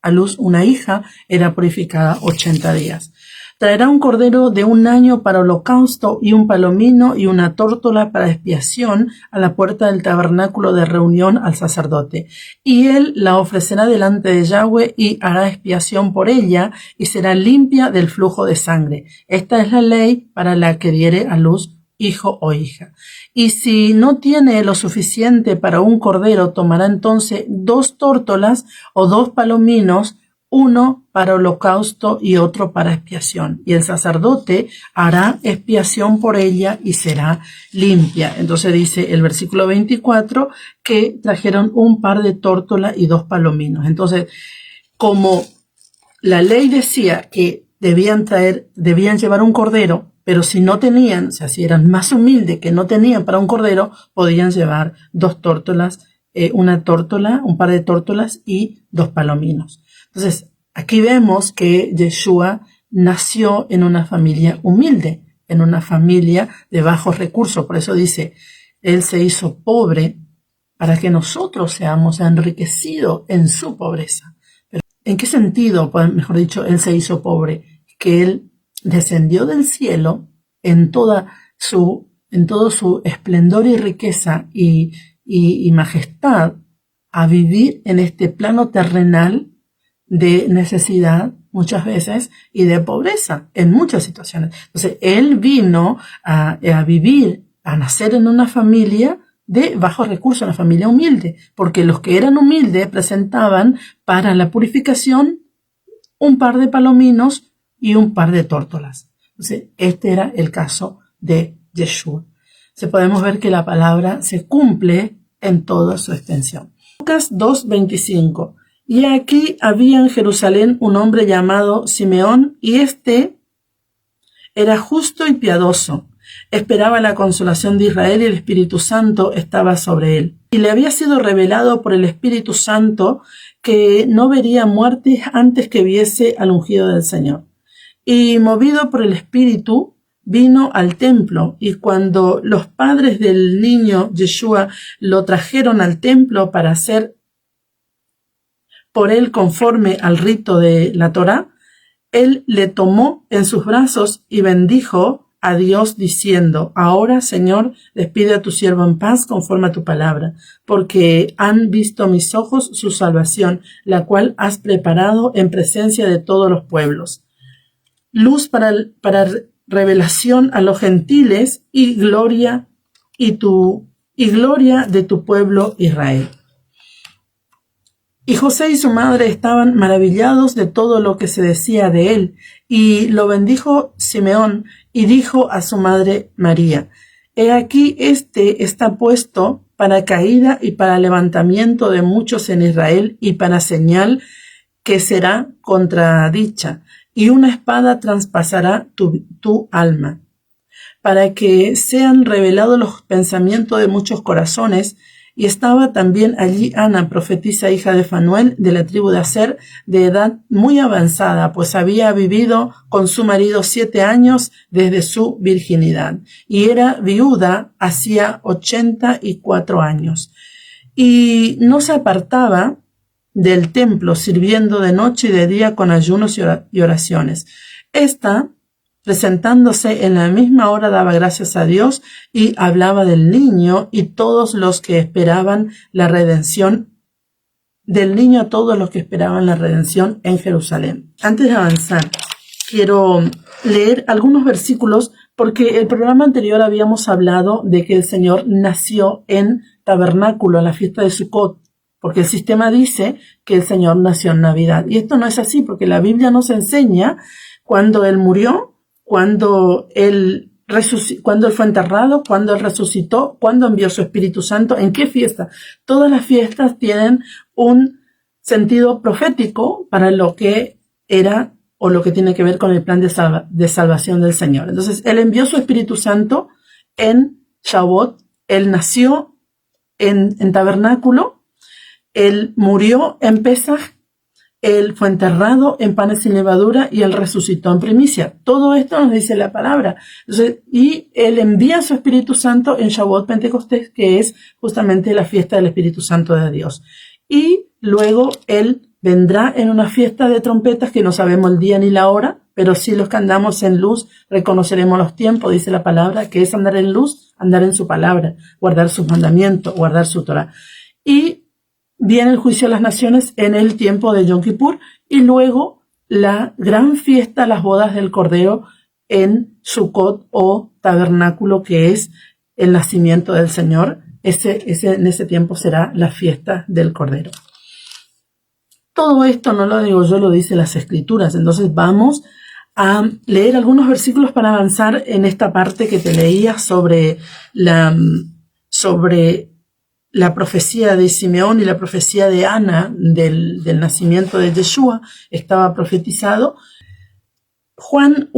a luz una hija, era purificada 80 días. Traerá un cordero de 1 año para holocausto y un palomino y una tórtola para expiación a la puerta del tabernáculo de reunión al sacerdote. Y él la ofrecerá delante de Yahweh y hará expiación por ella y será limpia del flujo de sangre. Esta es la ley para la que diere a luz hijo o hija. Y si no tiene lo suficiente para un cordero, tomará entonces 2 tórtolas o 2 palominos, uno para holocausto y otro para expiación. Y el sacerdote hará expiación por ella y será limpia. Entonces dice el versículo 24 que trajeron un par de tórtolas y 2 palominos. Entonces, como la ley decía que debían llevar un cordero, pero si no tenían, o sea, si eran más humildes que no tenían para un cordero, podían llevar 2 tórtolas, una tórtola, un par de tórtolas y 2 palominos. Entonces, aquí vemos que Yeshua nació en una familia humilde, en una familia de bajos recursos. Por eso dice, Él se hizo pobre para que nosotros seamos enriquecidos en su pobreza. Pero, ¿en qué sentido, mejor dicho, Él se hizo pobre? Que Él descendió del cielo en todo su esplendor y riqueza y majestad a vivir en este plano terrenal de necesidad muchas veces y de pobreza en muchas situaciones. Entonces, Él vino a vivir, a nacer en una familia de bajos recursos, una familia humilde, porque los que eran humildes presentaban para la purificación un par de palominos y un par de tórtolas. Entonces, este era el caso de Yeshua. Entonces, podemos ver que la palabra se cumple en toda su extensión. Lucas 2:25. Y aquí había en Jerusalén un hombre llamado Simeón, y este era justo y piadoso. Esperaba la consolación de Israel y el Espíritu Santo estaba sobre él. Y le había sido revelado por el Espíritu Santo que no vería muerte antes que viese al ungido del Señor. Y movido por el Espíritu, vino al templo, y cuando los padres del niño Yeshua lo trajeron al templo para hacer por él conforme al rito de la Torá, él le tomó en sus brazos y bendijo a Dios diciendo, ahora, Señor, despide a tu siervo en paz conforme a tu palabra, porque han visto mis ojos su salvación, la cual has preparado en presencia de todos los pueblos. Luz para revelación a los gentiles y gloria de tu pueblo Israel. Y José y su madre estaban maravillados de todo lo que se decía de él, y lo bendijo Simeón y dijo a su madre María, he aquí está puesto para caída y para levantamiento de muchos en Israel y para señal que será contradicha, y una espada traspasará tu alma, para que sean revelados los pensamientos de muchos corazones. Y estaba también allí Ana, profetisa, hija de Fanuel, de la tribu de Aser, de edad muy avanzada, pues había vivido con su marido 7 años desde su virginidad, y era viuda hacía 84 años. Y no se apartaba del templo, sirviendo de noche y de día con ayunos y oraciones. Esta, presentándose en la misma hora, daba gracias a Dios y hablaba del niño y todos los que esperaban la redención, del niño a todos los que esperaban la redención en Jerusalén. Antes de avanzar, quiero leer algunos versículos porque el programa anterior habíamos hablado de que el Señor nació en tabernáculo, en la fiesta de Sukkot, porque el sistema dice que el Señor nació en Navidad. Y esto no es así, porque la Biblia nos enseña cuando Él murió, cuando él fue enterrado, cuando Él resucitó, cuando envió su Espíritu Santo, en qué fiesta. Todas las fiestas tienen un sentido profético para lo que era o lo que tiene que ver con el plan de salvación del Señor. Entonces, Él envió su Espíritu Santo en Shavuot, Él nació en tabernáculo, Él murió en Pesaj, Él fue enterrado en panes sin levadura y Él resucitó en primicia. Todo esto nos dice la palabra. Entonces, y Él envía su Espíritu Santo en Shavuot Pentecostés, que es justamente la fiesta del Espíritu Santo de Dios. Y luego Él vendrá en una fiesta de trompetas que no sabemos el día ni la hora, pero sí los que andamos en luz reconoceremos los tiempos, dice la palabra, que es andar en luz, andar en su palabra, guardar sus mandamientos, guardar su Torah. Y viene el juicio a las naciones en el tiempo de Yom Kippur y luego la gran fiesta, las bodas del Cordero en Sukkot o tabernáculo, que es el nacimiento del Señor. En ese tiempo será la fiesta del Cordero. Todo esto no lo digo yo, lo dice las Escrituras. Entonces vamos a leer algunos versículos para avanzar en esta parte que te leía sobre la profecía de Simeón y la profecía de Ana del nacimiento de Yeshua. Estaba profetizado. San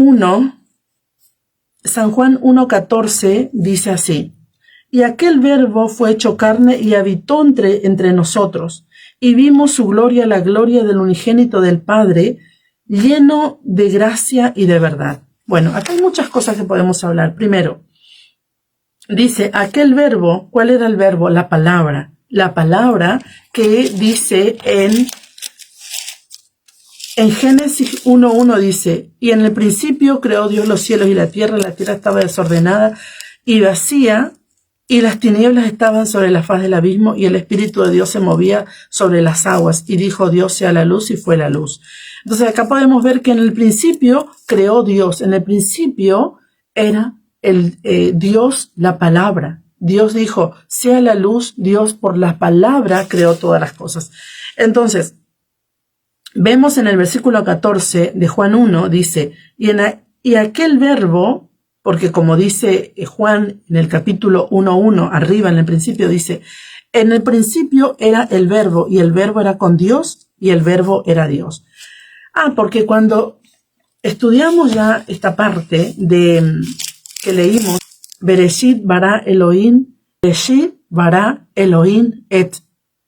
Juan 1:14 dice así: y aquel verbo fue hecho carne y habitó entre nosotros, y vimos su gloria, la gloria del unigénito del Padre, lleno de gracia y de verdad. Bueno, acá hay muchas cosas que podemos hablar. Primero, dice aquel verbo. ¿Cuál era el verbo? La palabra. La palabra que dice en Génesis 1:1 dice: y en el principio creó Dios los cielos y la tierra estaba desordenada y vacía, y las tinieblas estaban sobre la faz del abismo, y el Espíritu de Dios se movía sobre las aguas, y dijo Dios: sea la luz, y fue la luz. Entonces acá podemos ver que en el principio creó Dios. En el principio era Dios, la palabra. Dios dijo: sea la luz. Dios por la palabra creó todas las cosas. Entonces, vemos en el versículo 14 de Juan 1, dice, y aquel verbo, porque como dice Juan en el capítulo 1:1, arriba en el principio dice, en el principio era el verbo, y el verbo era con Dios, y el verbo era Dios. Porque cuando estudiamos ya esta parte que leímos, Bereshit bara Elohim, Bereshit bara Elohim et.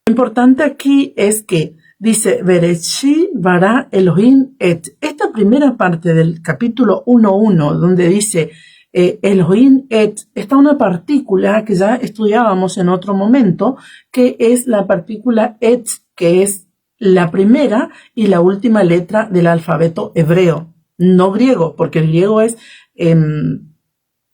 Lo importante aquí es que dice Bereshit bara Elohim et. Esta primera parte del capítulo 1:1, donde dice Elohim et, está una partícula que ya estudiábamos en otro momento, que es la partícula et, que es la primera y la última letra del alfabeto hebreo, no griego, porque el griego es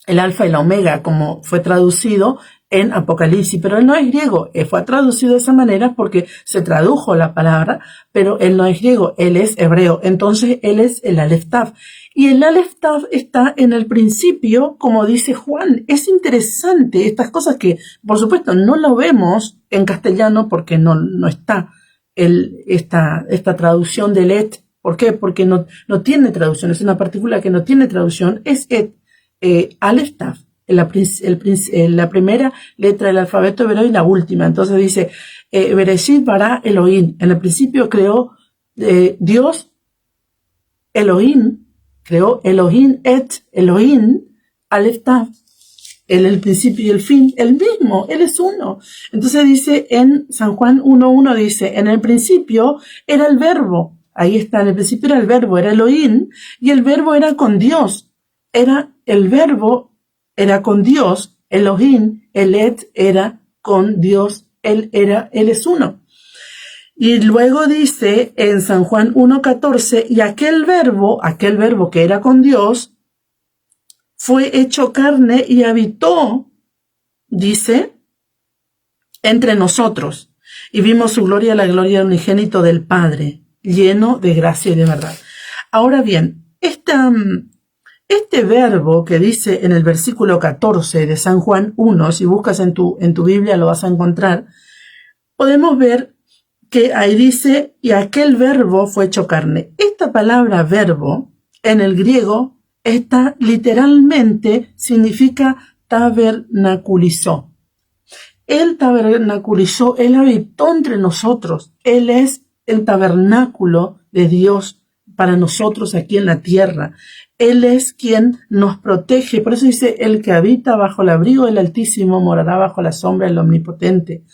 el alfa y la omega, como fue traducido en Apocalipsis, pero él no es griego. Fue traducido de esa manera porque se tradujo la palabra, pero él no es griego, él es hebreo. Entonces él es el Aleph Tav. Y el Aleph Tav está en el principio, como dice Juan. Es interesante estas cosas que, por supuesto, no lo vemos en castellano porque no está esta traducción del et. ¿Por qué? Porque no tiene traducción. Es una partícula que no tiene traducción. Es et. Aleph Tav, la primera letra del alfabeto hebreo y la última. Entonces dice Bereshit bara Elohim. En el principio creó Dios Elohim, creó Elohim et Elohim, Aleph Tav. Él el principio y el fin, el mismo, Él es uno. Entonces dice en San Juan 1:1, dice, en el principio era el verbo, ahí está, en el principio era el verbo, era Elohim, y el verbo era con Dios, el verbo era con Dios, Elohim, Elet era con Dios, Él es uno. Y luego dice en San Juan 1:14, y aquel verbo que era con Dios, fue hecho carne y habitó, dice, entre nosotros. Y vimos su gloria, la gloria del unigénito del Padre, lleno de gracia y de verdad. Ahora bien, este verbo que dice en el versículo 14 de San Juan 1, si buscas en tu Biblia lo vas a encontrar, podemos ver que ahí dice, y aquel verbo fue hecho carne. Esta palabra verbo, en el griego, esta literalmente significa tabernaculizó. Él tabernaculizó, Él habitó entre nosotros. Él es el tabernáculo de Dios para nosotros aquí en la tierra. Él es quien nos protege. Por eso dice, el que habita bajo el abrigo del Altísimo morará bajo la sombra del Omnipotente.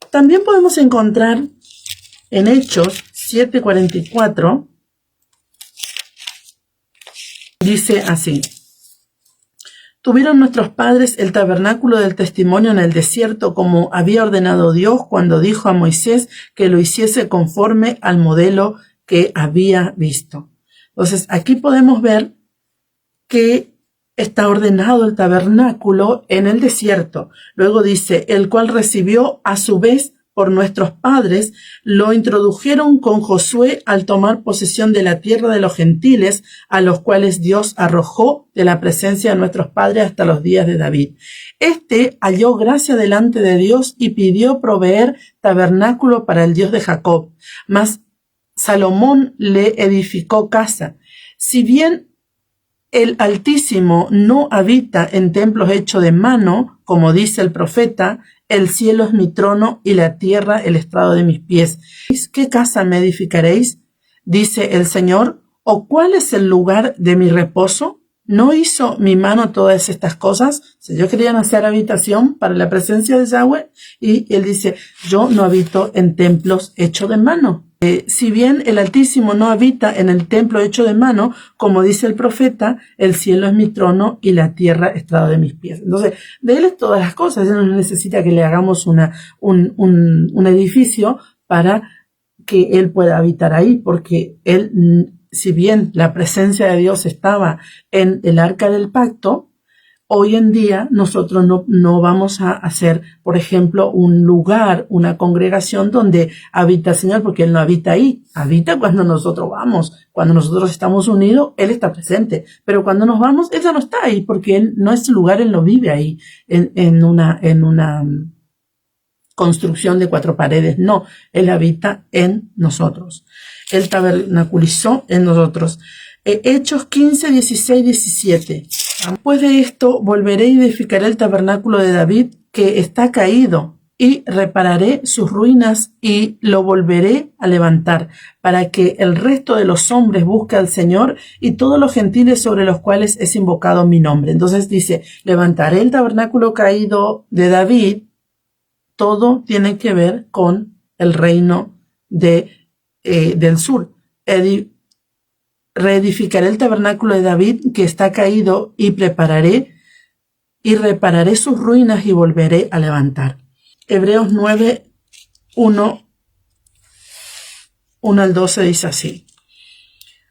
También podemos encontrar en Hechos 7:44, dice así, tuvieron nuestros padres el tabernáculo del testimonio en el desierto como había ordenado Dios cuando dijo a Moisés que lo hiciese conforme al modelo que había visto. Entonces aquí podemos ver que está ordenado el tabernáculo en el desierto. Luego dice, el cual recibió a su vez por nuestros padres, lo introdujeron con Josué al tomar posesión de la tierra de los gentiles, a los cuales Dios arrojó de la presencia de nuestros padres hasta los días de David. Este halló gracia delante de Dios y pidió proveer tabernáculo para el Dios de Jacob. Mas Salomón le edificó casa. Si bien el Altísimo no habita en templos hechos de mano, como dice el profeta, el cielo es mi trono y la tierra el estrado de mis pies. ¿Qué casa me edificaréis? Dice el Señor. ¿O cuál es el lugar de mi reposo? ¿No hizo mi mano todas estas cosas? Si yo quería hacer habitación para la presencia de Yahweh, y él dice, yo no habito en templos hechos de mano. Si bien el Altísimo no habita en el templo hecho de mano, como dice el profeta, el cielo es mi trono y la tierra estrado de mis pies. Entonces, de él es todas las cosas. Él no necesita que le hagamos un edificio para que él pueda habitar ahí, porque él, si bien la presencia de Dios estaba en el arca del pacto, hoy en día nosotros no vamos a hacer, por ejemplo, un lugar, una congregación donde habita el Señor, porque Él no habita ahí. Habita cuando nosotros vamos. Cuando nosotros estamos unidos, Él está presente. Pero cuando nos vamos, Él ya no está ahí, porque Él no es su lugar, Él no vive ahí en una construcción de 4 paredes. No, Él habita en nosotros. Él tabernaculizó en nosotros. Hechos 15, 16, 17. Después de esto volveré y edificaré el tabernáculo de David que está caído y repararé sus ruinas y lo volveré a levantar para que el resto de los hombres busque al Señor y todos los gentiles sobre los cuales es invocado mi nombre. Entonces dice, levantaré el tabernáculo caído de David. Todo tiene que ver con el reino del sur. Reedificaré el tabernáculo de David que está caído y repararé sus ruinas y volveré a levantar. Hebreos 9, 1 al 12 dice así.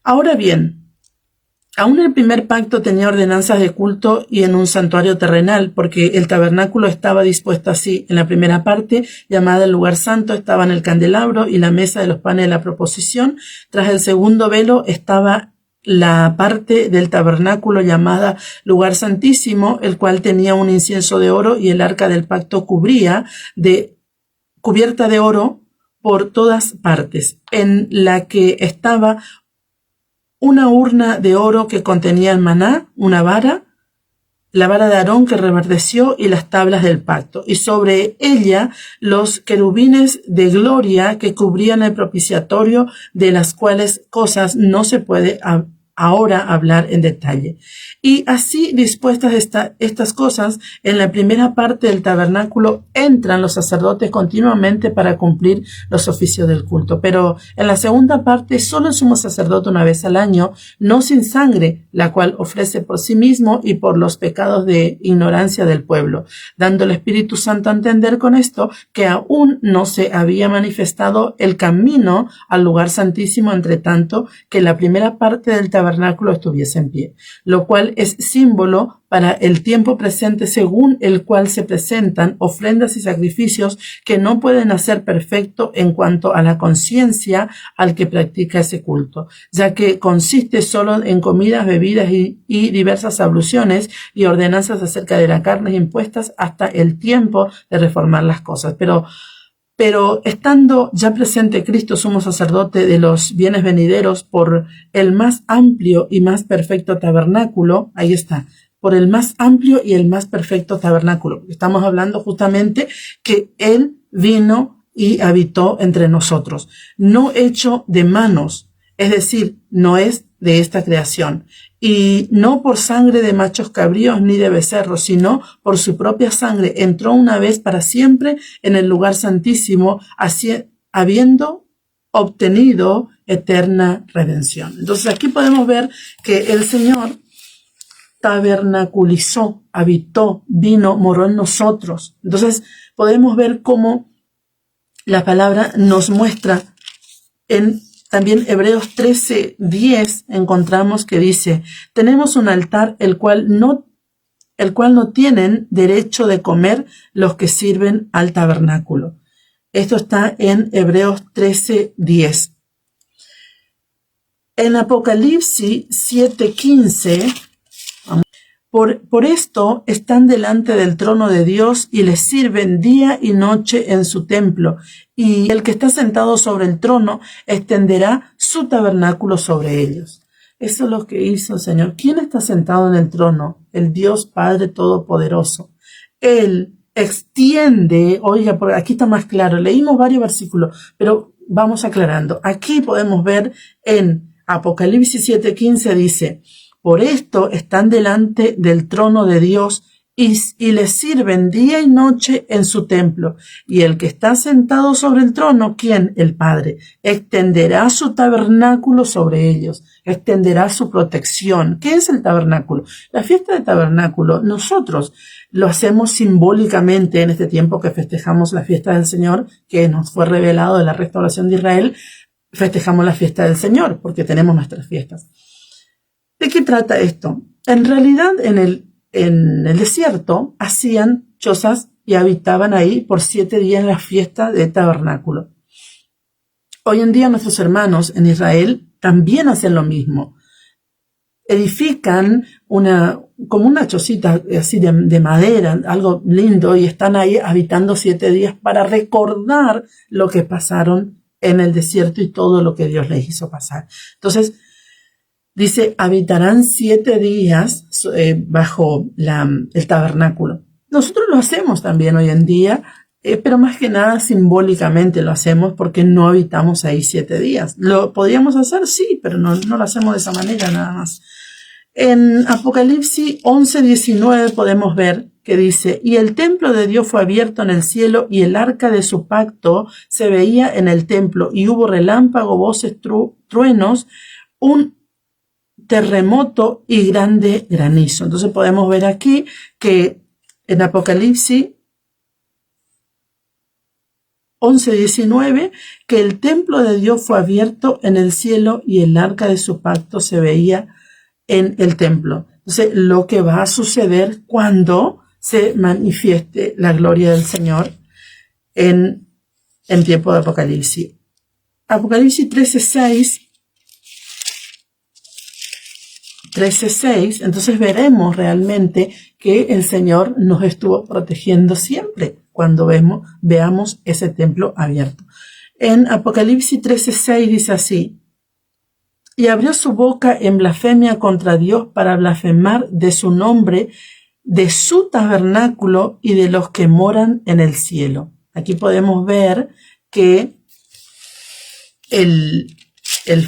Ahora bien, aún el primer pacto tenía ordenanzas de culto y en un santuario terrenal, porque el tabernáculo estaba dispuesto así. En la primera parte, llamada el lugar santo, estaban el candelabro y la mesa de los panes de la proposición. Tras el segundo velo estaba la parte del tabernáculo llamada lugar santísimo, el cual tenía un incienso de oro y el arca del pacto cubierta de oro por todas partes, en la que estaba una urna de oro que contenía el maná, una vara, la vara de Aarón que reverdeció y las tablas del pacto, y sobre ella los querubines de gloria que cubrían el propiciatorio, de las cuales cosas no se puede ahora hablar en detalle. Y así dispuestas estas cosas, en la primera parte del tabernáculo entran los sacerdotes continuamente para cumplir los oficios del culto. Pero en la segunda parte, solo el sumo sacerdote una vez al año, no sin sangre, la cual ofrece por sí mismo y por los pecados de ignorancia del pueblo, dando el Espíritu Santo a entender con esto que aún no se había manifestado el camino al lugar santísimo, entre tanto que la primera parte del tabernáculo estuviese en pie, lo cual es símbolo para el tiempo presente, según el cual se presentan ofrendas y sacrificios que no pueden hacer perfecto en cuanto a la conciencia al que practica ese culto, ya que consiste solo en comidas, bebidas y diversas abluciones y ordenanzas acerca de las carnes impuestas hasta el tiempo de reformar las cosas. Pero estando ya presente Cristo, sumo sacerdote de los bienes venideros, por el más amplio y más perfecto tabernáculo, ahí está, por el más amplio y el más perfecto tabernáculo. Estamos hablando justamente que Él vino y habitó entre nosotros, no hecho de manos, es decir, no es de esta creación, y no por sangre de machos cabríos ni de becerros, sino por su propia sangre entró una vez para siempre en el lugar santísimo, habiendo obtenido eterna redención. Entonces aquí podemos ver que el Señor tabernaculizó, habitó, vino, moró en nosotros. Entonces podemos ver cómo la palabra nos muestra en también Hebreos 13:10 encontramos que dice: tenemos un altar el cual no tienen derecho de comer los que sirven al tabernáculo. Esto está en Hebreos 13:10. En Apocalipsis 7:15, por esto están delante del trono de Dios y les sirven día y noche en su templo, y el que está sentado sobre el trono extenderá su tabernáculo sobre ellos. Eso es lo que hizo el Señor. ¿Quién está sentado en el trono? El Dios Padre Todopoderoso. Él extiende, oiga, porque aquí está más claro, leímos varios versículos, pero vamos aclarando. Aquí podemos ver en Apocalipsis 7:15 dice: por esto están delante del trono de Dios y les sirven día y noche en su templo. Y el que está sentado sobre el trono, ¿quién? El Padre. Extenderá su tabernáculo sobre ellos, extenderá su protección. ¿Qué es el tabernáculo? La fiesta de tabernáculo, nosotros lo hacemos simbólicamente en este tiempo que festejamos la fiesta del Señor, que nos fue revelado de la restauración de Israel. Festejamos la fiesta del Señor porque tenemos nuestras fiestas. ¿De qué trata esto? En realidad, en el desierto hacían chozas y habitaban ahí por 7 días la fiesta de tabernáculo. Hoy en día nuestros hermanos en Israel también hacen lo mismo. Edifican como una chocita así de madera, algo lindo, y están ahí habitando 7 días para recordar lo que pasaron en el desierto y todo lo que Dios les hizo pasar. Entonces, dice, habitarán 7 días bajo el tabernáculo. Nosotros lo hacemos también hoy en día, pero más que nada simbólicamente lo hacemos porque no habitamos ahí 7 días. ¿Lo podríamos hacer? Sí, pero no lo hacemos de esa manera nada más. En Apocalipsis 11:19 podemos ver que dice: y el templo de Dios fue abierto en el cielo y el arca de su pacto se veía en el templo, y hubo relámpagos, voces, truenos, un terremoto y grande granizo. Entonces podemos ver aquí que en Apocalipsis 11:19 que el templo de Dios fue abierto en el cielo y el arca de su pacto se veía en el templo. Entonces, lo que va a suceder cuando se manifieste la gloria del Señor en tiempo de Apocalipsis. Apocalipsis 13:6, entonces veremos realmente que el Señor nos estuvo protegiendo siempre cuando veamos ese templo abierto. En Apocalipsis 13:6 dice así: y abrió su boca en blasfemia contra Dios para blasfemar de su nombre, de su tabernáculo y de los que moran en el cielo. Aquí podemos ver que el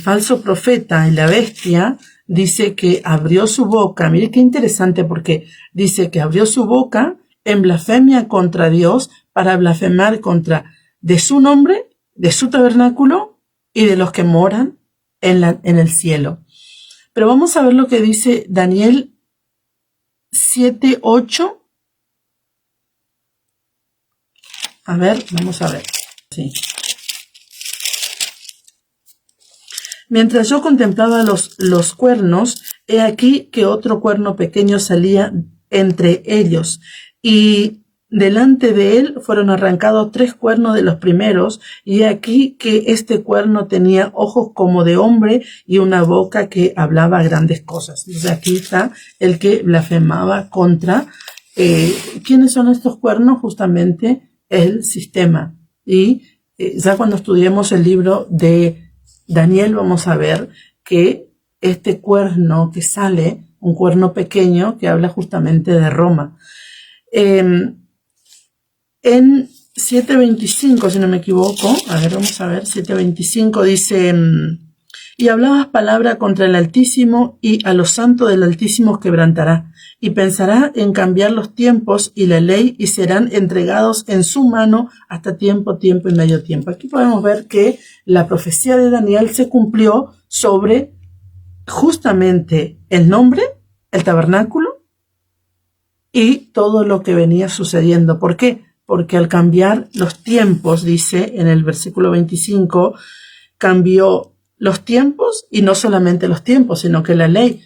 falso profeta y la bestia dice que abrió su boca. Mire qué interesante, porque dice que abrió su boca en blasfemia contra Dios para blasfemar contra de su nombre, de su tabernáculo y de los que moran en el cielo. Pero vamos a ver lo que dice Daniel 7:8. A ver, vamos a ver. Sí. Mientras yo contemplaba los cuernos, he aquí que otro cuerno pequeño salía entre ellos, y delante de él fueron arrancados 3 cuernos de los primeros, y he aquí que este cuerno tenía ojos como de hombre y una boca que hablaba grandes cosas. Entonces aquí está el que blasfemaba contra. ¿Quiénes son estos cuernos? Justamente el sistema. Y ya cuando estudiemos el libro de Daniel vamos a ver que este cuerno que sale, un cuerno pequeño que habla justamente de Roma. En 7:25, si no me equivoco, a ver, vamos a ver, 7:25 dice: y hablabas palabra contra el Altísimo, y a los santos del Altísimo quebrantará, y pensará en cambiar los tiempos y la ley, y serán entregados en su mano hasta tiempo y medio tiempo. Aquí podemos ver que la profecía de Daniel se cumplió sobre justamente el nombre, el tabernáculo y todo lo que venía sucediendo. ¿Por qué? Porque al cambiar los tiempos, dice en el versículo 25, cambió los tiempos, y no solamente los tiempos, sino que la ley.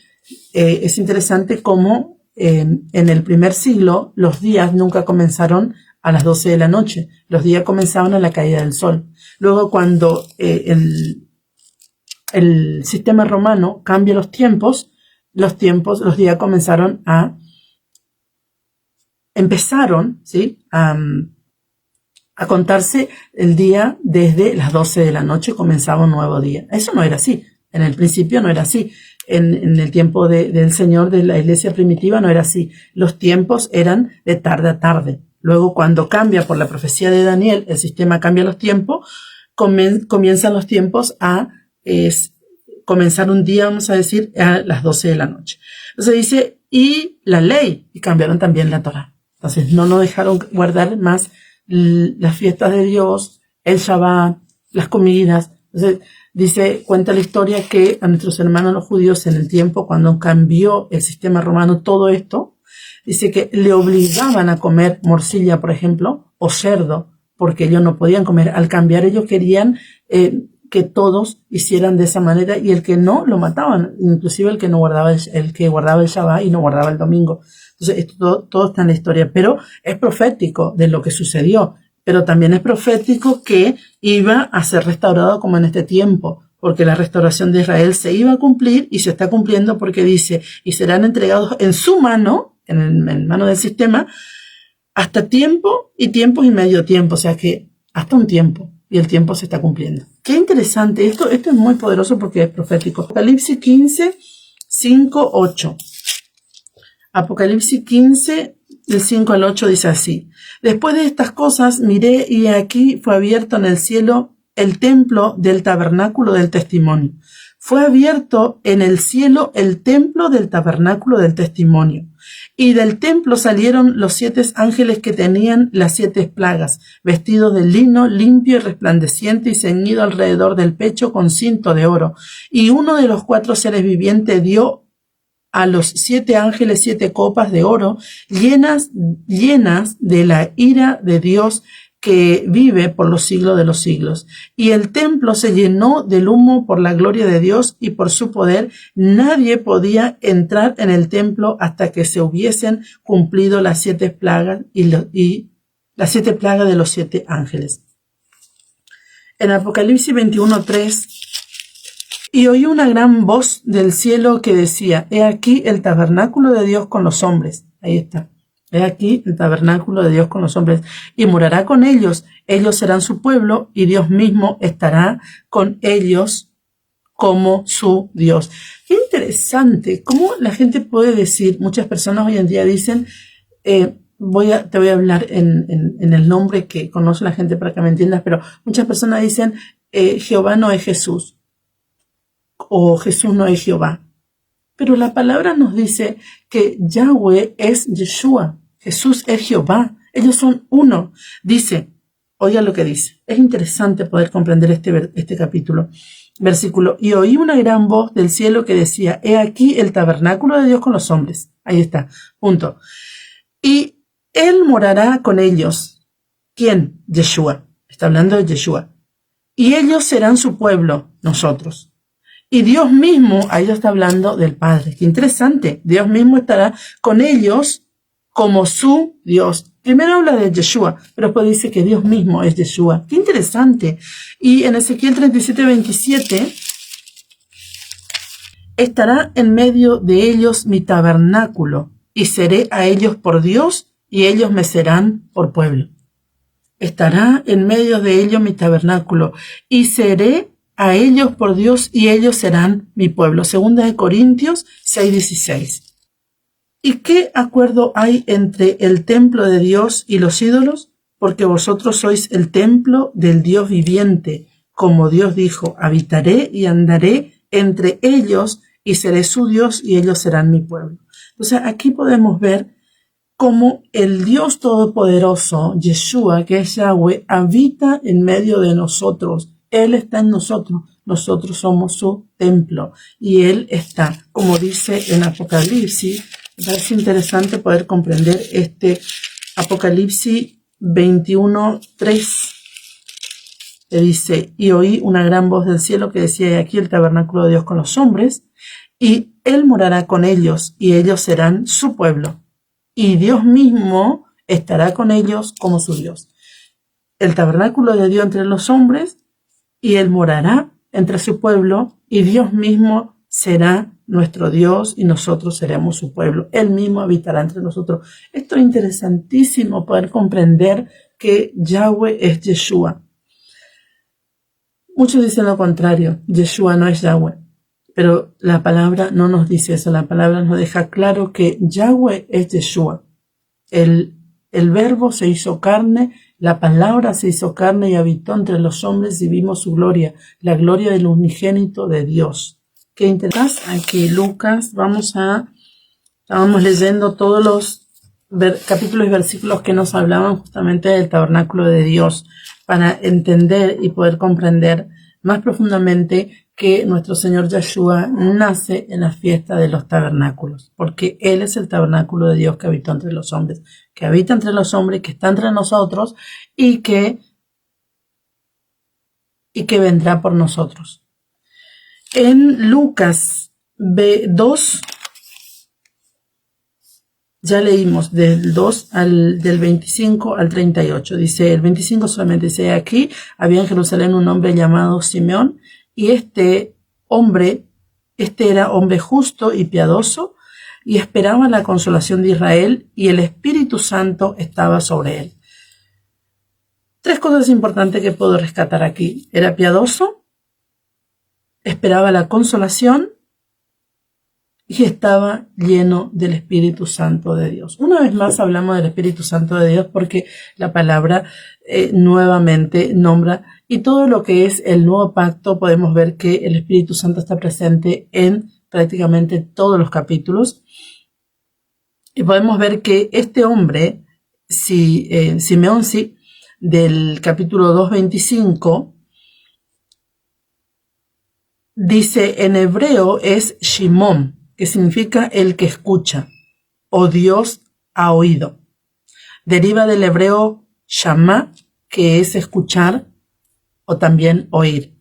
Es interesante cómo en el primer siglo los días nunca comenzaron a las 12 de la noche. Los días comenzaban a la caída del sol. Luego, cuando el sistema romano cambia los días comenzaron empezaron, ¿sí?, a contarse el día desde las 12 de la noche, comenzaba un nuevo día. Eso no era así. En el principio no era así. En el tiempo del Señor, de la iglesia primitiva, no era así. Los tiempos eran de tarde a tarde. Luego, cuando cambia por la profecía de Daniel, el sistema cambia los tiempos, comienzan los tiempos a comenzar un día, vamos a decir, a las 12 de la noche. Entonces dice, y la ley, y cambiaron también la Torá. Entonces no nos dejaron guardar más las fiestas de Dios, el Shabbat, las comidas. Entonces cuenta la historia que a nuestros hermanos los judíos, en el tiempo cuando cambió el sistema romano todo esto, dice que le obligaban a comer morcilla, por ejemplo, o cerdo, porque ellos no podían comer. Al cambiar, ellos querían que todos hicieran de esa manera, y el que no, lo mataban, inclusive el que guardaba el Shabbat y no guardaba el domingo. Entonces, esto todo está en la historia, pero es profético de lo que sucedió, pero también es profético que iba a ser restaurado como en este tiempo, porque la restauración de Israel se iba a cumplir y se está cumpliendo, porque dice, y serán entregados en su mano, en mano del sistema, hasta tiempo y medio tiempo, o sea que hasta un tiempo, y el tiempo se está cumpliendo. Qué interesante, esto es muy poderoso porque es profético. Apocalipsis 15, 5, 8. Apocalipsis 15, del 5 al 8 dice así: después de estas cosas miré, y aquí fue abierto en el cielo el templo del tabernáculo del testimonio. Fue abierto en el cielo el templo del tabernáculo del testimonio. Y del templo salieron los 7 ángeles que tenían las 7 plagas, vestidos de lino limpio y resplandeciente, y ceñido alrededor del pecho con cinto de oro. Y uno de los 4 seres vivientes dio a los 7 ángeles 7 copas de oro llenas de la ira de Dios, que vive por los siglos de los siglos. Y el templo se llenó del humo por la gloria de Dios y por su poder. Nadie podía entrar en el templo hasta que se hubiesen cumplido las 7 plagas y las 7 plagas de los 7 ángeles. En Apocalipsis 21:3, y oí una gran voz del cielo que decía: he aquí el tabernáculo de Dios con los hombres. Ahí está. He aquí el tabernáculo de Dios con los hombres, y morará con ellos. Ellos serán su pueblo, y Dios mismo estará con ellos como su Dios. Qué interesante cómo la gente puede decir, muchas personas hoy en día dicen, te voy a hablar en el nombre que conoce la gente para que me entiendas, pero muchas personas dicen, Jehová no es Jesús, o Jesús no es Jehová. Pero la palabra nos dice que Yahweh es Yeshua, Jesús es Jehová, ellos son uno. Dice, oiga lo que dice, es interesante poder comprender este capítulo. Versículo, y oí una gran voz del cielo que decía, he aquí el tabernáculo de Dios con los hombres. Ahí está, punto. Y él morará con ellos. ¿Quién? Yeshua. Está hablando de Yeshua. Y ellos serán su pueblo, nosotros. Y Dios mismo, ahí está hablando del Padre. Qué interesante. Dios mismo estará con ellos como su Dios. Primero habla de Yeshua, pero después dice que Dios mismo es Yeshua. Qué interesante. Y en Ezequiel 37:27, estará en medio de ellos mi tabernáculo, y seré a ellos por Dios, y ellos me serán por pueblo. Estará en medio de ellos mi tabernáculo, y seré a ellos por Dios, y ellos serán mi pueblo. Segunda de Corintios 6:16. ¿Y qué acuerdo hay entre el templo de Dios y los ídolos? Porque vosotros sois el templo del Dios viviente. Como Dios dijo, habitaré y andaré entre ellos y seré su Dios y ellos serán mi pueblo. O sea, aquí podemos ver cómo el Dios Todopoderoso, Yeshua, que es Yahweh, habita en medio de nosotros. Él está en nosotros. Nosotros somos su templo y Él está, como dice en Apocalipsis. Me parece interesante poder comprender este Apocalipsis 21:3. Que dice, y oí una gran voz del cielo que decía, he aquí el tabernáculo de Dios con los hombres, y Él morará con ellos, y ellos serán su pueblo, y Dios mismo estará con ellos como su Dios. El tabernáculo de Dios entre los hombres, y Él morará entre su pueblo, y Dios mismo será nuestro Dios, y nosotros seremos su pueblo. Él mismo habitará entre nosotros. Esto es interesantísimo, poder comprender que Yahweh es Yeshua. Muchos dicen lo contrario, Yeshua no es Yahweh, pero la palabra no nos dice eso, la palabra nos deja claro que Yahweh es Yeshua. El verbo se hizo carne, la palabra se hizo carne y habitó entre los hombres y vimos su gloria, la gloria del unigénito de Dios. Qué interesante. Aquí Lucas, estábamos leyendo todos los capítulos y versículos que nos hablaban justamente del tabernáculo de Dios, para entender y poder comprender más profundamente que nuestro Señor Yeshua nace en la fiesta de los tabernáculos, porque Él es el tabernáculo de Dios que habitó entre los hombres, que habita entre los hombres, que está entre nosotros y que vendrá por nosotros. En Lucas 2, ya leímos del 25 al 38. Dice, el 25 solamente dice, aquí había en Jerusalén un hombre llamado Simeón, y este era hombre justo y piadoso, y esperaba la consolación de Israel, y el Espíritu Santo estaba sobre él. Tres cosas importantes que puedo rescatar aquí. Era piadoso, esperaba la consolación, y estaba lleno del Espíritu Santo de Dios. Una vez más hablamos del Espíritu Santo de Dios porque la palabra nuevamente nombra, y todo lo que es el nuevo pacto podemos ver que el Espíritu Santo está presente en prácticamente todos los capítulos. Y podemos ver que este hombre, Simeón, del capítulo 2:25, dice en hebreo es Shimón, que significa el que escucha, o Dios ha oído. Deriva del hebreo Shama, que es escuchar o también oír.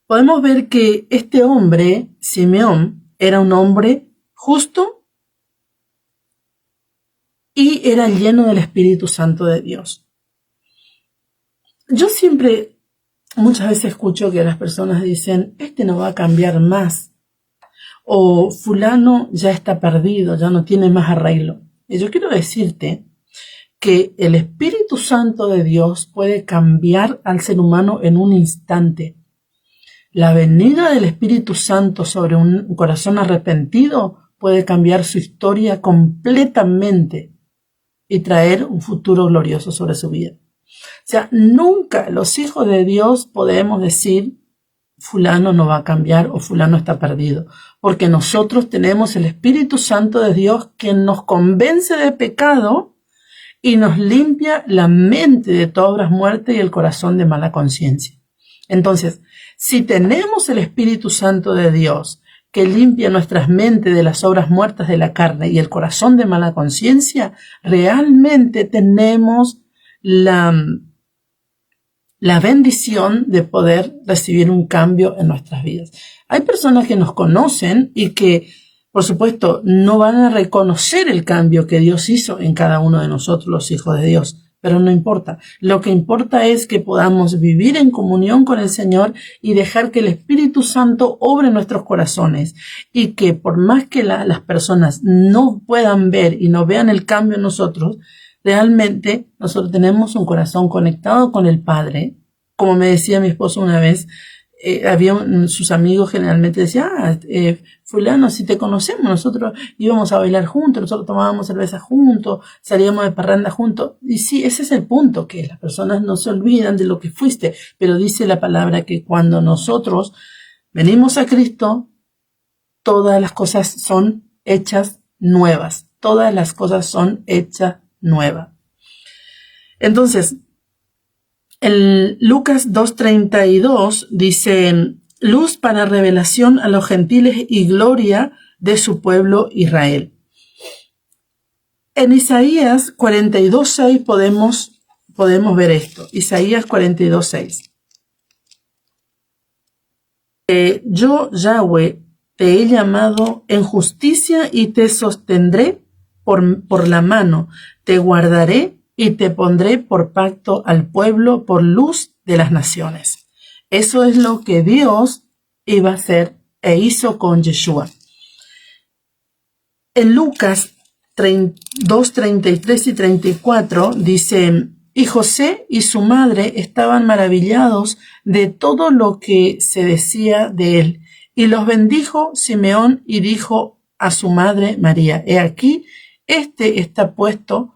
Podemos ver que este hombre, Simeón, era un hombre justo y era lleno del Espíritu Santo de Dios. Yo muchas veces escucho que las personas dicen, este no va a cambiar más, o fulano ya está perdido, ya no tiene más arreglo. Y yo quiero decirte que el Espíritu Santo de Dios puede cambiar al ser humano en un instante. La venida del Espíritu Santo sobre un corazón arrepentido puede cambiar su historia completamente y traer un futuro glorioso sobre su vida. O sea, nunca los hijos de Dios podemos decir fulano no va a cambiar o fulano está perdido, porque nosotros tenemos el Espíritu Santo de Dios que nos convence de pecado y nos limpia la mente de todas obras muertas y el corazón de mala conciencia. Entonces, si tenemos el Espíritu Santo de Dios que limpia nuestras mentes de las obras muertas de la carne y el corazón de mala conciencia, realmente tenemos la bendición de poder recibir un cambio en nuestras vidas. Hay personas que nos conocen y que, por supuesto, no van a reconocer el cambio que Dios hizo en cada uno de nosotros, los hijos de Dios. Pero no importa. Lo que importa es que podamos vivir en comunión con el Señor y dejar que el Espíritu Santo obre en nuestros corazones. Y que por más que las personas no puedan ver y no vean el cambio en nosotros, realmente nosotros tenemos un corazón conectado con el Padre. Como me decía mi esposo una vez, sus amigos generalmente decían, fulano, si te conocemos, nosotros íbamos a bailar juntos, nosotros tomábamos cerveza juntos, salíamos de parranda juntos. Y sí, ese es el punto, que las personas no se olvidan de lo que fuiste, pero dice la palabra que cuando nosotros venimos a Cristo, todas las cosas son hechas nuevas, todas las cosas son hechas nuevas. Entonces, en Lucas 2:32 dice, luz para revelación a los gentiles y gloria de su pueblo Israel. En Isaías 42:6 podemos ver esto. Isaías 42:6. Yo, Yahweh, te he llamado en justicia y te sostendré por la mano, te guardaré y te pondré por pacto al pueblo, por luz de las naciones. Eso es lo que Dios iba a hacer e hizo con Yeshua. En Lucas 2:33 y 34 dice, y José y su madre estaban maravillados de todo lo que se decía de él. Y los bendijo Simeón y dijo a su madre María, he aquí, este está puesto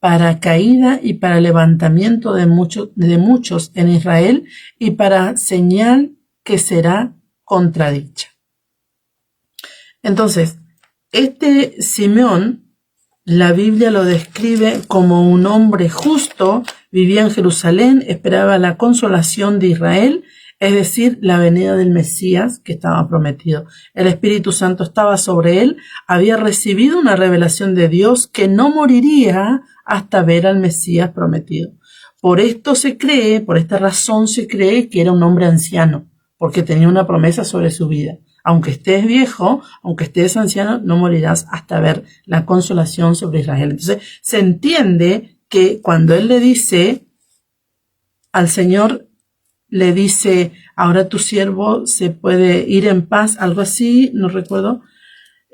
para caída y para levantamiento de muchos en Israel y para señal que será contradicha. Entonces, este Simeón, la Biblia lo describe como un hombre justo, vivía en Jerusalén, esperaba la consolación de Israel, es decir, la venida del Mesías que estaba prometido. El Espíritu Santo estaba sobre él, había recibido una revelación de Dios que no moriría hasta ver al Mesías prometido. Por esta razón se cree que era un hombre anciano, porque tenía una promesa sobre su vida. Aunque estés viejo, aunque estés anciano, no morirás hasta ver la consolación sobre Israel. Entonces, se entiende que cuando él le dice al Señor, le dice, ahora tu siervo se puede ir en paz, algo así, no recuerdo,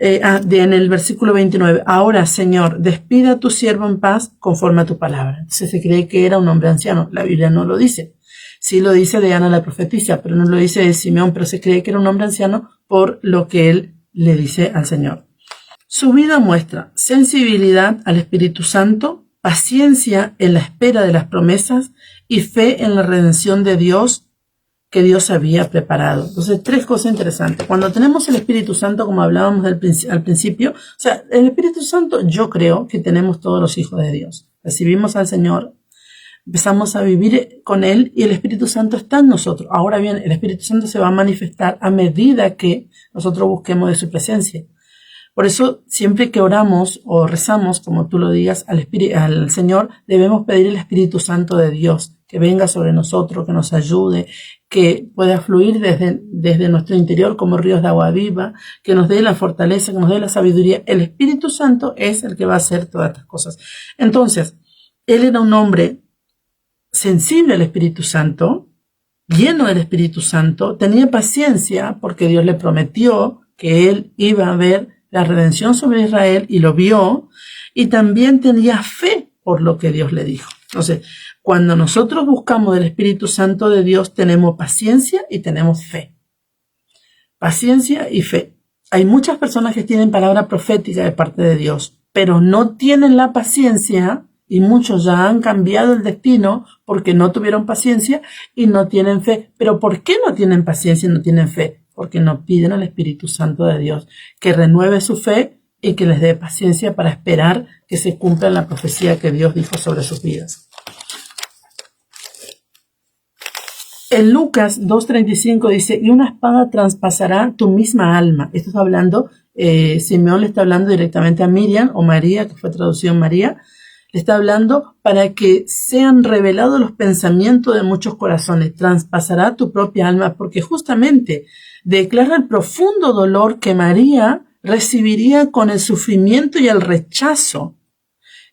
en el versículo 29, ahora Señor, despida a tu siervo en paz conforme a tu palabra. Entonces se cree que era un hombre anciano, la Biblia no lo dice. Sí lo dice de Ana la profetisa, pero no lo dice de Simeón, pero se cree que era un hombre anciano por lo que él le dice al Señor. Su vida muestra sensibilidad al Espíritu Santo, paciencia en la espera de las promesas y fe en la redención de Dios que Dios había preparado. Entonces, tres cosas interesantes. Cuando tenemos el Espíritu Santo, como hablábamos al principio, o sea, el Espíritu Santo, yo creo que tenemos todos los hijos de Dios. Recibimos al Señor, empezamos a vivir con Él y el Espíritu Santo está en nosotros. Ahora bien, el Espíritu Santo se va a manifestar a medida que nosotros busquemos de su presencia. Por eso, siempre que oramos o rezamos, como tú lo digas, al Señor, debemos pedir el Espíritu Santo de Dios, que venga sobre nosotros, que nos ayude, que pueda fluir desde nuestro interior como ríos de agua viva, que nos dé la fortaleza, que nos dé la sabiduría. El Espíritu Santo es el que va a hacer todas estas cosas. Entonces, él era un hombre sensible al Espíritu Santo, lleno del Espíritu Santo, tenía paciencia porque Dios le prometió que él iba a ver la redención sobre Israel y lo vio, y también tenía fe por lo que Dios le dijo. Entonces, cuando nosotros buscamos del Espíritu Santo de Dios, tenemos paciencia y tenemos fe. paciencia y fe. Hay muchas personas que tienen palabra profética de parte de Dios, pero no tienen la paciencia, y muchos ya han cambiado el destino porque no tuvieron paciencia y no tienen fe. ¿Pero por qué no tienen paciencia y no tienen fe? Porque no piden al Espíritu Santo de Dios que renueve su fe y que les dé paciencia para esperar que se cumpla la profecía que Dios dijo sobre sus vidas. En Lucas 2:35 dice, y una espada traspasará tu misma alma. Esto está hablando, Simeón le está hablando directamente a Miriam o María, que fue traducido en María. Le está hablando para que sean revelados los pensamientos de muchos corazones. Traspasará tu propia alma, porque justamente declara el profundo dolor que María recibiría con el sufrimiento y el rechazo,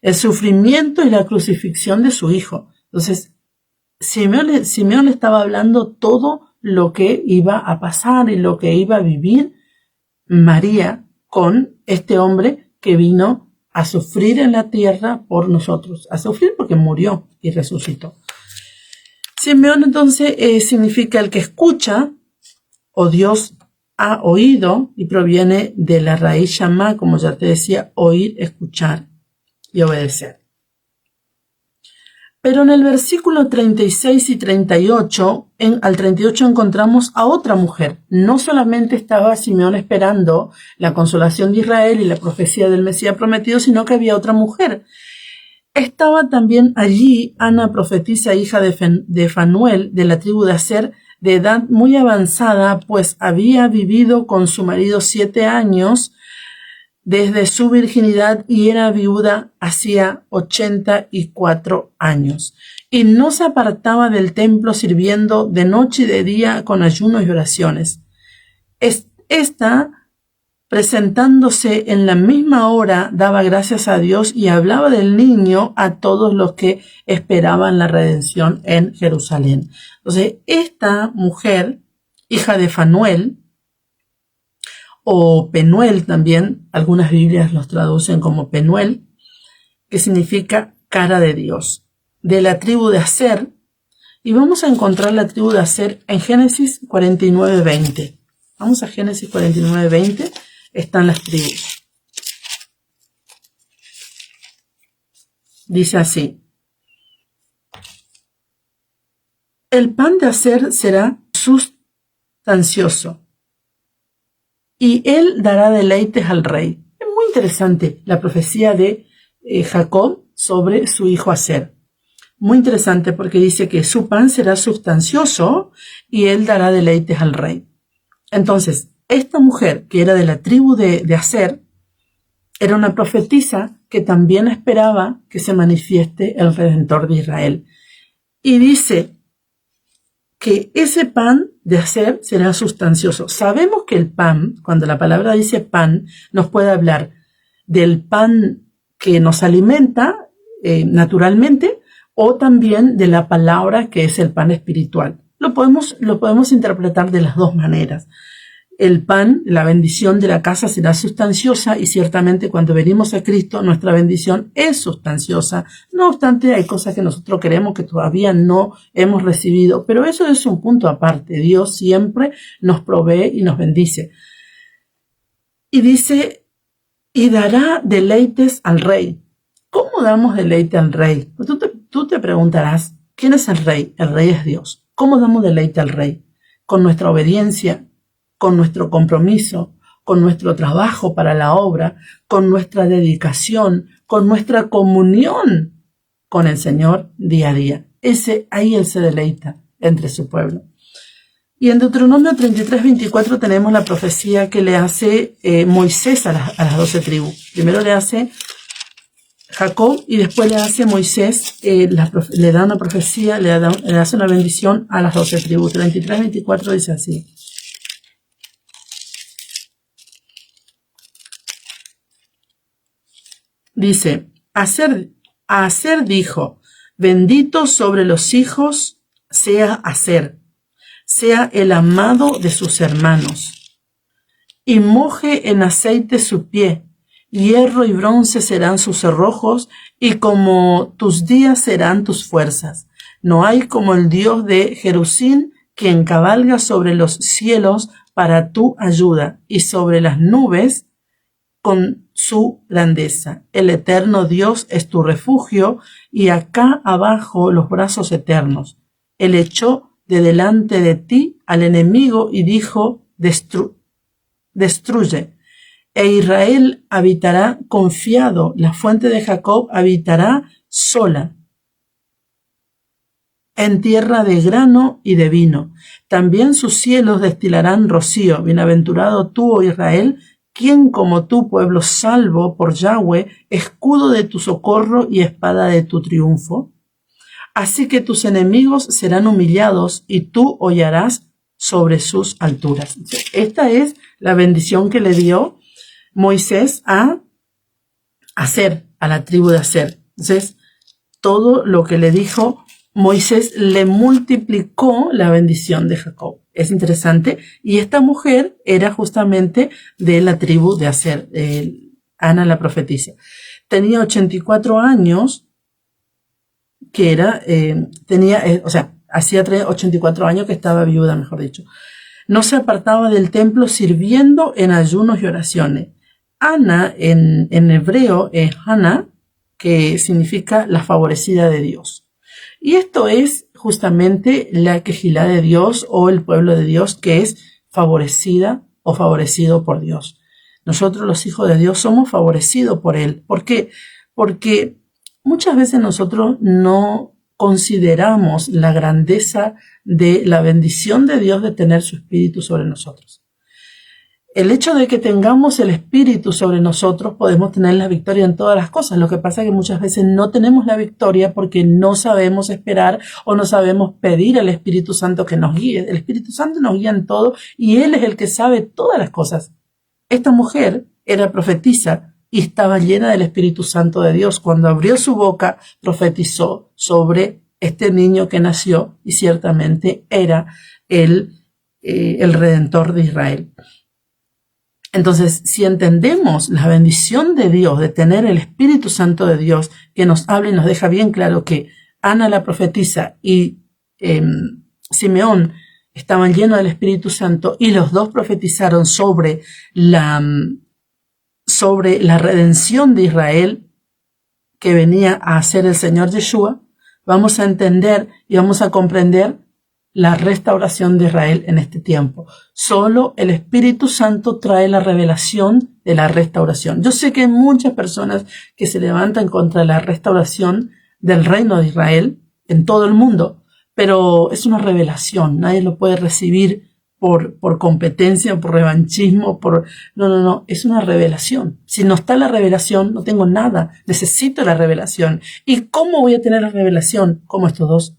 el sufrimiento y la crucifixión de su hijo. Entonces, Simeón le estaba hablando todo lo que iba a pasar y lo que iba a vivir María con este hombre que vino a sufrir en la tierra por nosotros, a sufrir porque murió y resucitó. Simeón entonces significa el que escucha, o Dios ha oído, y proviene de la raíz shamá, como ya te decía, oír, escuchar y obedecer. Pero en el versículo 36 y 38, al 38 encontramos a otra mujer. No solamente estaba Simeón esperando la consolación de Israel y la profecía del Mesías prometido, sino que había otra mujer. Estaba también allí Ana, profetisa, hija de Fanuel, de la tribu de Aser, de edad muy avanzada, pues había vivido con su marido 7 años desde su virginidad y era viuda hacía 84 años. Y no se apartaba del templo sirviendo de noche y de día con ayunos y oraciones. Esta, presentándose en la misma hora, daba gracias a Dios y hablaba del niño a todos los que esperaban la redención en Jerusalén. Entonces, esta mujer, hija de Fanuel, o Penuel también, algunas Biblias los traducen como Penuel, que significa cara de Dios, de la tribu de Aser, y vamos a encontrar la tribu de Aser en Génesis 49:20. Vamos a Génesis 49:20, están las tribus. Dice así, el pan de Aser será sustancioso, y él dará deleites al rey. Es muy interesante la profecía de Jacob sobre su hijo Aser. Muy interesante porque dice que su pan será sustancioso y él dará deleites al rey. Entonces, esta mujer que era de la tribu de Aser era una profetisa que también esperaba que se manifieste el Redentor de Israel. Y dice que ese pan de Aser será sustancioso. Sabemos que el pan, cuando la palabra dice pan, nos puede hablar del pan que nos alimenta naturalmente, o también de la palabra que es el pan espiritual. Lo podemos interpretar de las dos maneras. El pan, la bendición de la casa será sustanciosa y ciertamente cuando venimos a Cristo nuestra bendición es sustanciosa. No obstante, hay cosas que nosotros queremos que todavía no hemos recibido, pero eso es un punto aparte. Dios siempre nos provee y nos bendice. Y dice, y dará deleites al rey. ¿Cómo damos deleite al rey? Pues tú te preguntarás, ¿quién es el rey? El rey es Dios. ¿Cómo damos deleite al rey? Con nuestra obediencia, con nuestro compromiso, con nuestro trabajo para la obra, con nuestra dedicación, con nuestra comunión con el Señor día a día. Ahí Él se deleita entre su pueblo. Y en Deuteronomio 33:24 tenemos la profecía que le hace Moisés a las 12 tribus. Primero le hace Jacob y después le hace Moisés, le da una profecía, le hace una bendición a las 12 tribus. 33:24 dice así. Dice, Aser dijo, bendito sobre los hijos sea Aser, sea el amado de sus hermanos, y moje en aceite su pie, hierro y bronce serán sus cerrojos, y como tus días serán tus fuerzas. No hay como el Dios de Jerusín, quien cabalga sobre los cielos para tu ayuda, y sobre las nubes con su grandeza. El eterno Dios es tu refugio, y acá abajo los brazos eternos. Él echó de delante de ti al enemigo y dijo, destruye. E Israel habitará confiado, la fuente de Jacob habitará sola, en tierra de grano y de vino. También sus cielos destilarán rocío. Bienaventurado tú, oh Israel, quien como tú, pueblo salvo por Yahweh, escudo de tu socorro y espada de tu triunfo. Así que tus enemigos serán humillados y tú hollarás sobre sus alturas. Esta es la bendición que le dio Moisés a Aser, a la tribu de Aser. Entonces, todo lo que le dijo Moisés le multiplicó la bendición de Jacob. Es interesante. Y esta mujer era justamente de la tribu de Aser, Ana la profetisa. Tenía 84 años, que era, hacía 84 años que estaba viuda, mejor dicho. No se apartaba del templo sirviendo en ayunos y oraciones. Ana, en hebreo, es Hana, que significa la favorecida de Dios. Y esto es justamente la quejilá de Dios o el pueblo de Dios que es favorecida o favorecido por Dios. Nosotros los hijos de Dios somos favorecidos por Él. ¿Por qué? Porque muchas veces nosotros no consideramos la grandeza de la bendición de Dios de tener su Espíritu sobre nosotros. El hecho de que tengamos el Espíritu sobre nosotros, podemos tener la victoria en todas las cosas. Lo que pasa es que muchas veces no tenemos la victoria porque no sabemos esperar o no sabemos pedir al Espíritu Santo que nos guíe. El Espíritu Santo nos guía en todo y Él es el que sabe todas las cosas. Esta mujer era profetisa y estaba llena del Espíritu Santo de Dios. Cuando abrió su boca, profetizó sobre este niño que nació y ciertamente era el Redentor de Israel. Entonces, si entendemos la bendición de Dios, de tener el Espíritu Santo de Dios, que nos habla y nos deja bien claro que Ana la profetisa y Simeón estaban llenos del Espíritu Santo y los dos profetizaron sobre la redención de Israel que venía a hacer el Señor Yeshua, vamos a entender y vamos a comprender la restauración de Israel en este tiempo. Solo el Espíritu Santo trae la revelación de la restauración. Yo sé que hay muchas personas que se levantan contra la restauración del reino de Israel en todo el mundo, pero es una revelación. Nadie lo puede recibir por competencia, por revanchismo, No, es una revelación. Si no está la revelación, no tengo nada. Necesito la revelación. ¿Y cómo voy a tener la revelación? Como estos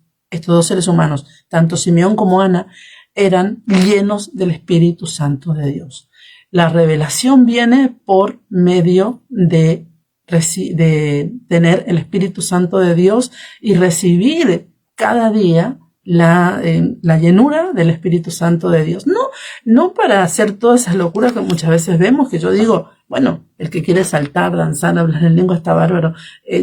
dos seres humanos, tanto Simeón como Ana, eran llenos del Espíritu Santo de Dios. La revelación viene por medio de tener el Espíritu Santo de Dios y recibir cada día la llenura del Espíritu Santo de Dios. No para hacer todas esas locuras que muchas veces vemos, que yo digo, bueno, el que quiere saltar, danzar, hablar en lengua está bárbaro.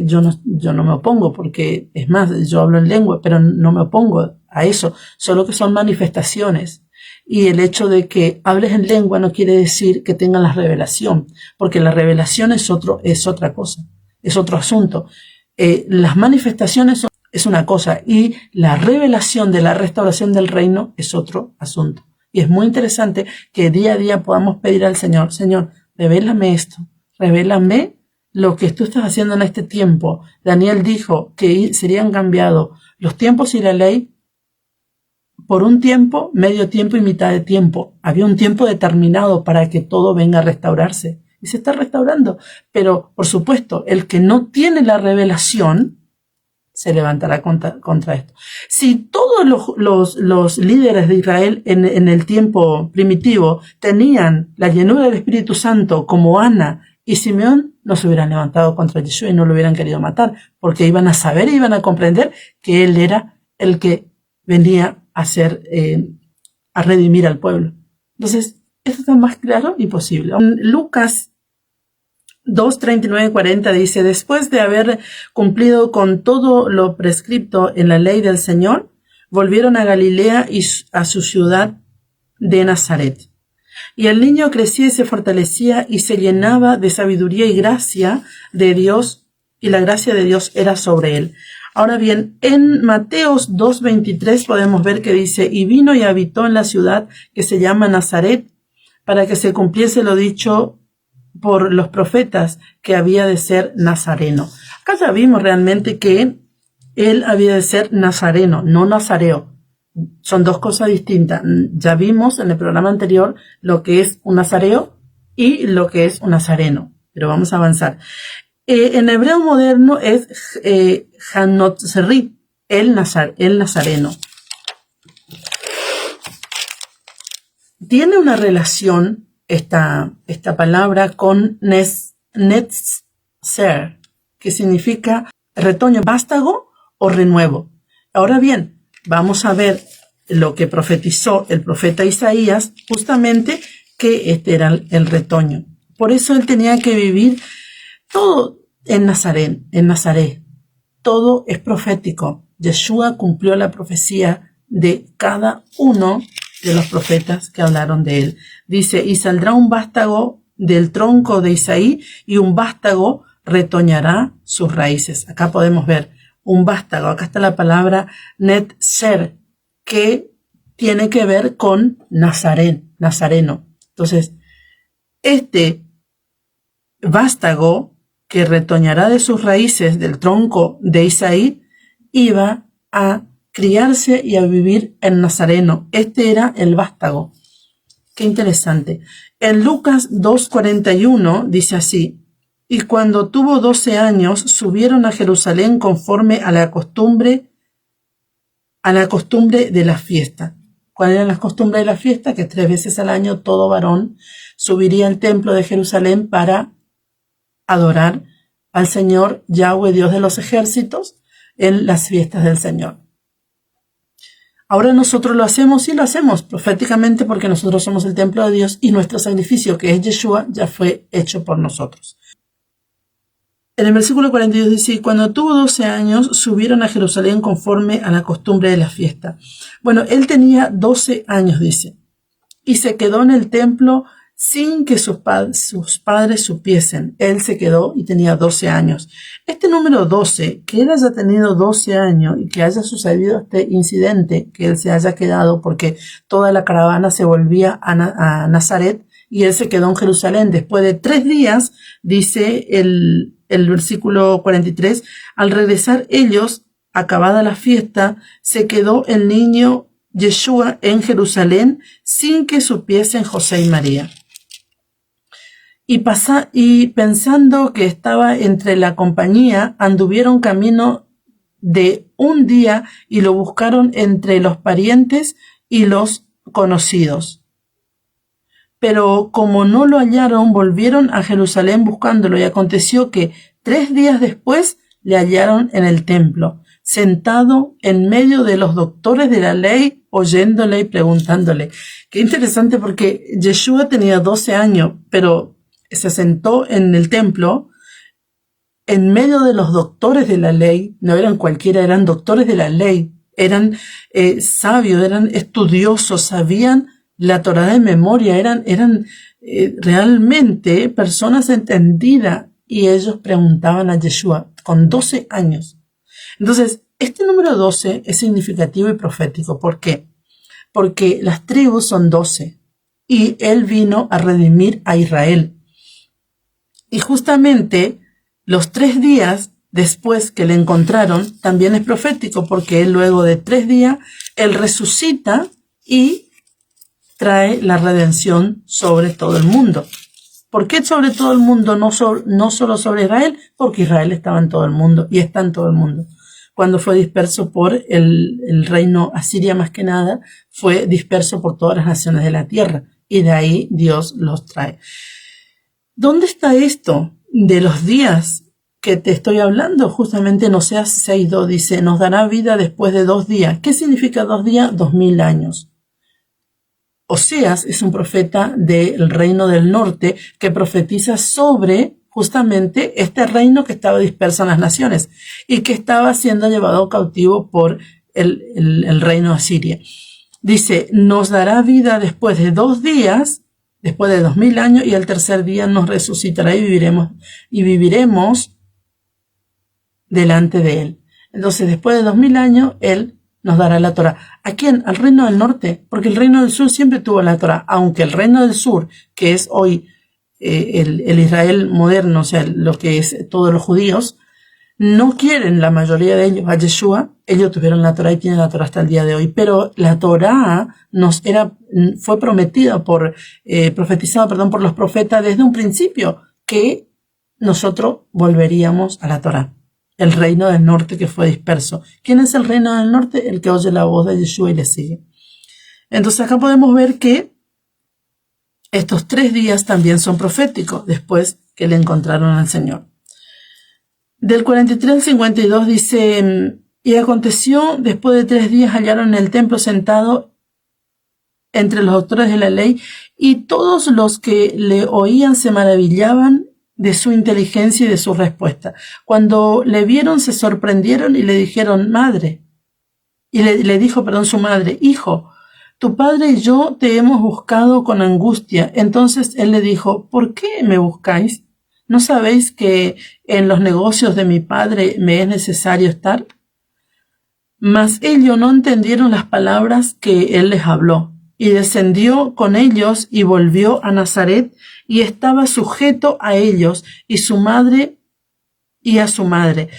Yo no me opongo, porque es más, yo hablo en lengua, pero no me opongo a eso, solo que son manifestaciones. Y el hecho de que hables en lengua no quiere decir que tengas la revelación, porque la revelación es otra cosa, es otro asunto. Las manifestaciones es una cosa y la revelación de la restauración del reino es otro asunto. Y es muy interesante que día a día podamos pedir al Señor, Señor, revélame esto, revélame lo que tú estás haciendo en este tiempo. Daniel dijo que serían cambiados los tiempos y la ley por un tiempo, medio tiempo y mitad de tiempo. Había un tiempo determinado para que todo venga a restaurarse. Y se está restaurando. Pero, por supuesto, el que no tiene la revelación se levantará contra esto. Si todos los líderes de Israel en el tiempo primitivo tenían la llenura del Espíritu Santo como Ana y Simeón, no se hubieran levantado contra Yeshua y no lo hubieran querido matar, porque iban a saber y iban a comprender que él era el que venía a redimir al pueblo. Entonces, esto está más claro y posible. Lucas 2:39-40 dice, después de haber cumplido con todo lo prescripto en la ley del Señor, volvieron a Galilea y a su ciudad de Nazaret. Y el niño crecía y se fortalecía y se llenaba de sabiduría y gracia de Dios, y la gracia de Dios era sobre él. Ahora bien, en Mateos 2:23 podemos ver que dice, y vino y habitó en la ciudad que se llama Nazaret, para que se cumpliese lo dicho por los profetas, que había de ser nazareno. Acá ya vimos realmente que él había de ser nazareno, no nazareo. Son dos cosas distintas. Ya vimos en el programa anterior lo que es un nazareo y lo que es un nazareno, pero vamos a avanzar. En hebreo moderno es Hanotzri, el nazareno. Tiene una relación esta palabra con netzer, que significa retoño, vástago o renuevo. Ahora bien, vamos a ver lo que profetizó el profeta Isaías, justamente que este era el retoño. Por eso él tenía que vivir todo en Nazaret. Todo es profético. Yeshua cumplió la profecía de cada uno de los profetas que hablaron de él. Dice, y saldrá un vástago del tronco de Isaí, y un vástago retoñará sus raíces. Acá podemos ver un vástago. Acá está la palabra netzer, que tiene que ver con nazareno. Entonces, este vástago que retoñará de sus raíces del tronco de Isaí, iba a criarse y a vivir en Nazareno. Este era el vástago. Qué interesante. En Lucas 2:41 dice así, y cuando tuvo 12 años, subieron a Jerusalén conforme a la costumbre de la fiesta. ¿Cuáles eran las costumbres de la fiesta? Que 3 veces al año todo varón subiría al templo de Jerusalén para adorar al Señor Yahweh, Dios de los ejércitos, en las fiestas del Señor. Ahora nosotros lo hacemos y lo hacemos proféticamente porque nosotros somos el templo de Dios y nuestro sacrificio, que es Yeshua, ya fue hecho por nosotros. En el versículo 42 dice, cuando tuvo 12 años, subieron a Jerusalén conforme a la costumbre de la fiesta. Bueno, él tenía 12 años, dice, y se quedó en el templo sin que sus padres supiesen. Él se quedó y tenía 12 años. Este número 12, que él haya tenido 12 años y que haya sucedido este incidente, que él se haya quedado porque toda la caravana se volvía a Nazaret y él se quedó en Jerusalén. Después de 3 días, dice el versículo 43, al regresar ellos, acabada la fiesta, se quedó el niño Yeshua en Jerusalén sin que supiesen José y María. Y pensando que estaba entre la compañía, anduvieron camino de un día y lo buscaron entre los parientes y los conocidos. Pero como no lo hallaron, volvieron a Jerusalén buscándolo, y aconteció que 3 días después le hallaron en el templo, sentado en medio de los doctores de la ley, oyéndole y preguntándole. Qué interesante, porque Yeshua tenía 12 años, pero se sentó en el templo en medio de los doctores de la ley. No eran cualquiera, eran doctores de la ley, eran sabios, eran estudiosos, sabían la Torá de memoria, eran realmente personas entendidas, y ellos preguntaban a Yeshua con 12 años. Entonces, este número 12 es significativo y profético. ¿Por qué? Porque las tribus son 12 y él vino a redimir a Israel. Y justamente los 3 días después que le encontraron también es profético, porque él luego de 3 días, él resucita y trae la redención sobre todo el mundo. ¿Por qué sobre todo el mundo, no solo sobre Israel? Porque Israel estaba en todo el mundo y está en todo el mundo. Cuando fue disperso por el reino asiria, más que nada, fue disperso por todas las naciones de la tierra, y de ahí Dios los trae. ¿Dónde está esto de los días que te estoy hablando? Justamente en Oseas 6:2 dice, nos dará vida después de 2 días. ¿Qué significa 2 días? 2000 años. Oseas es un profeta del reino del norte que profetiza sobre justamente este reino que estaba disperso en las naciones y que estaba siendo llevado cautivo por el reino asiria. Dice, nos dará vida después de 2 días, después de 2000 años, y al tercer día nos resucitará y viviremos delante de él. Entonces, después de 2000 años, él nos dará la Torá. ¿A quién? Al reino del norte, porque el reino del sur siempre tuvo la Torá, aunque el reino del sur, que es hoy el Israel moderno, o sea, lo que es todos los judíos, no quieren la mayoría de ellos a Yeshua. Ellos tuvieron la Torá y tienen la Torá hasta el día de hoy, pero la Torá fue prometida profetizada por los profetas desde un principio, que nosotros volveríamos a la Torá. El reino del norte que fue disperso. ¿Quién es el reino del norte? El que oye la voz de Yeshua y le sigue. Entonces acá podemos ver que estos 3 días también son proféticos, después que le encontraron al Señor. Del 43 al 52 dice, y aconteció, después de 3 días hallaron en el templo sentado entre los doctores de la ley, y todos los que le oían se maravillaban de su inteligencia y de su respuesta. Cuando le vieron se sorprendieron y le dijeron, madre, y le dijo su madre, hijo, tu padre y yo te hemos buscado con angustia. Entonces él le dijo, ¿por qué me buscáis? ¿No sabéis que en los negocios de mi padre me es necesario estar? Mas ellos no entendieron las palabras que él les habló, y descendió con ellos y volvió a Nazaret, y estaba sujeto a ellos y a su madre,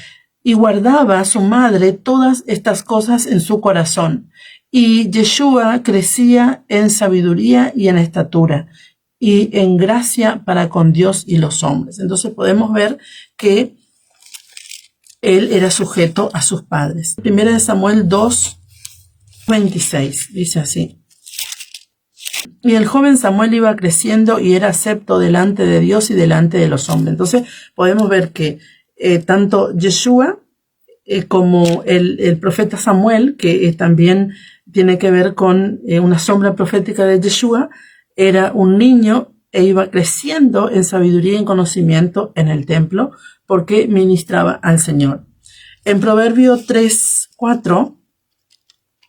y guardaba a su madre todas estas cosas en su corazón. Y Yeshua crecía en sabiduría y en estatura, y en gracia para con Dios y los hombres. Entonces podemos ver que él era sujeto a sus padres. 1 Samuel 2:26 dice así. Y el joven Samuel iba creciendo y era acepto delante de Dios y delante de los hombres. Entonces podemos ver que tanto Yeshua como el profeta Samuel, que también tiene que ver con una sombra profética de Yeshua, era un niño e iba creciendo en sabiduría y en conocimiento en el templo porque ministraba al Señor. En Proverbio 3:4,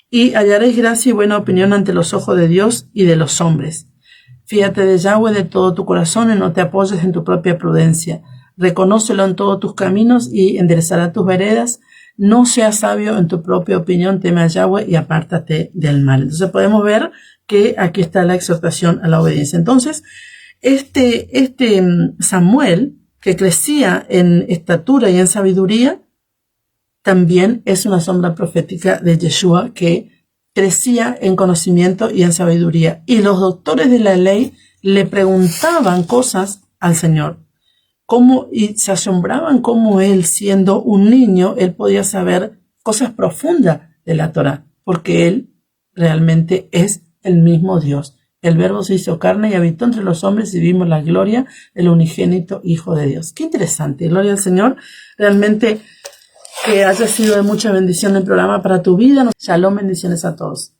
y hallaréis gracia y buena opinión ante los ojos de Dios y de los hombres. Fíate de Yahweh de todo tu corazón y no te apoyes en tu propia prudencia. Reconócelo en todos tus caminos y enderezará tus veredas. No seas sabio en tu propia opinión, teme a Yahweh y apártate del mal. Entonces podemos ver que aquí está la exhortación a la obediencia. Entonces, este Samuel, que crecía en estatura y en sabiduría, también es una sombra profética de Yeshua, que crecía en conocimiento y en sabiduría. Y los doctores de la ley le preguntaban cosas al Señor. Y se asombraban cómo él, siendo un niño, él podía saber cosas profundas de la Torá, porque él realmente es el mismo Dios. El Verbo se hizo carne y habitó entre los hombres y vimos la gloria del unigénito Hijo de Dios. Qué interesante. Gloria al Señor. Realmente que haya sido de mucha bendición el programa para tu vida. Shalom, bendiciones a todos.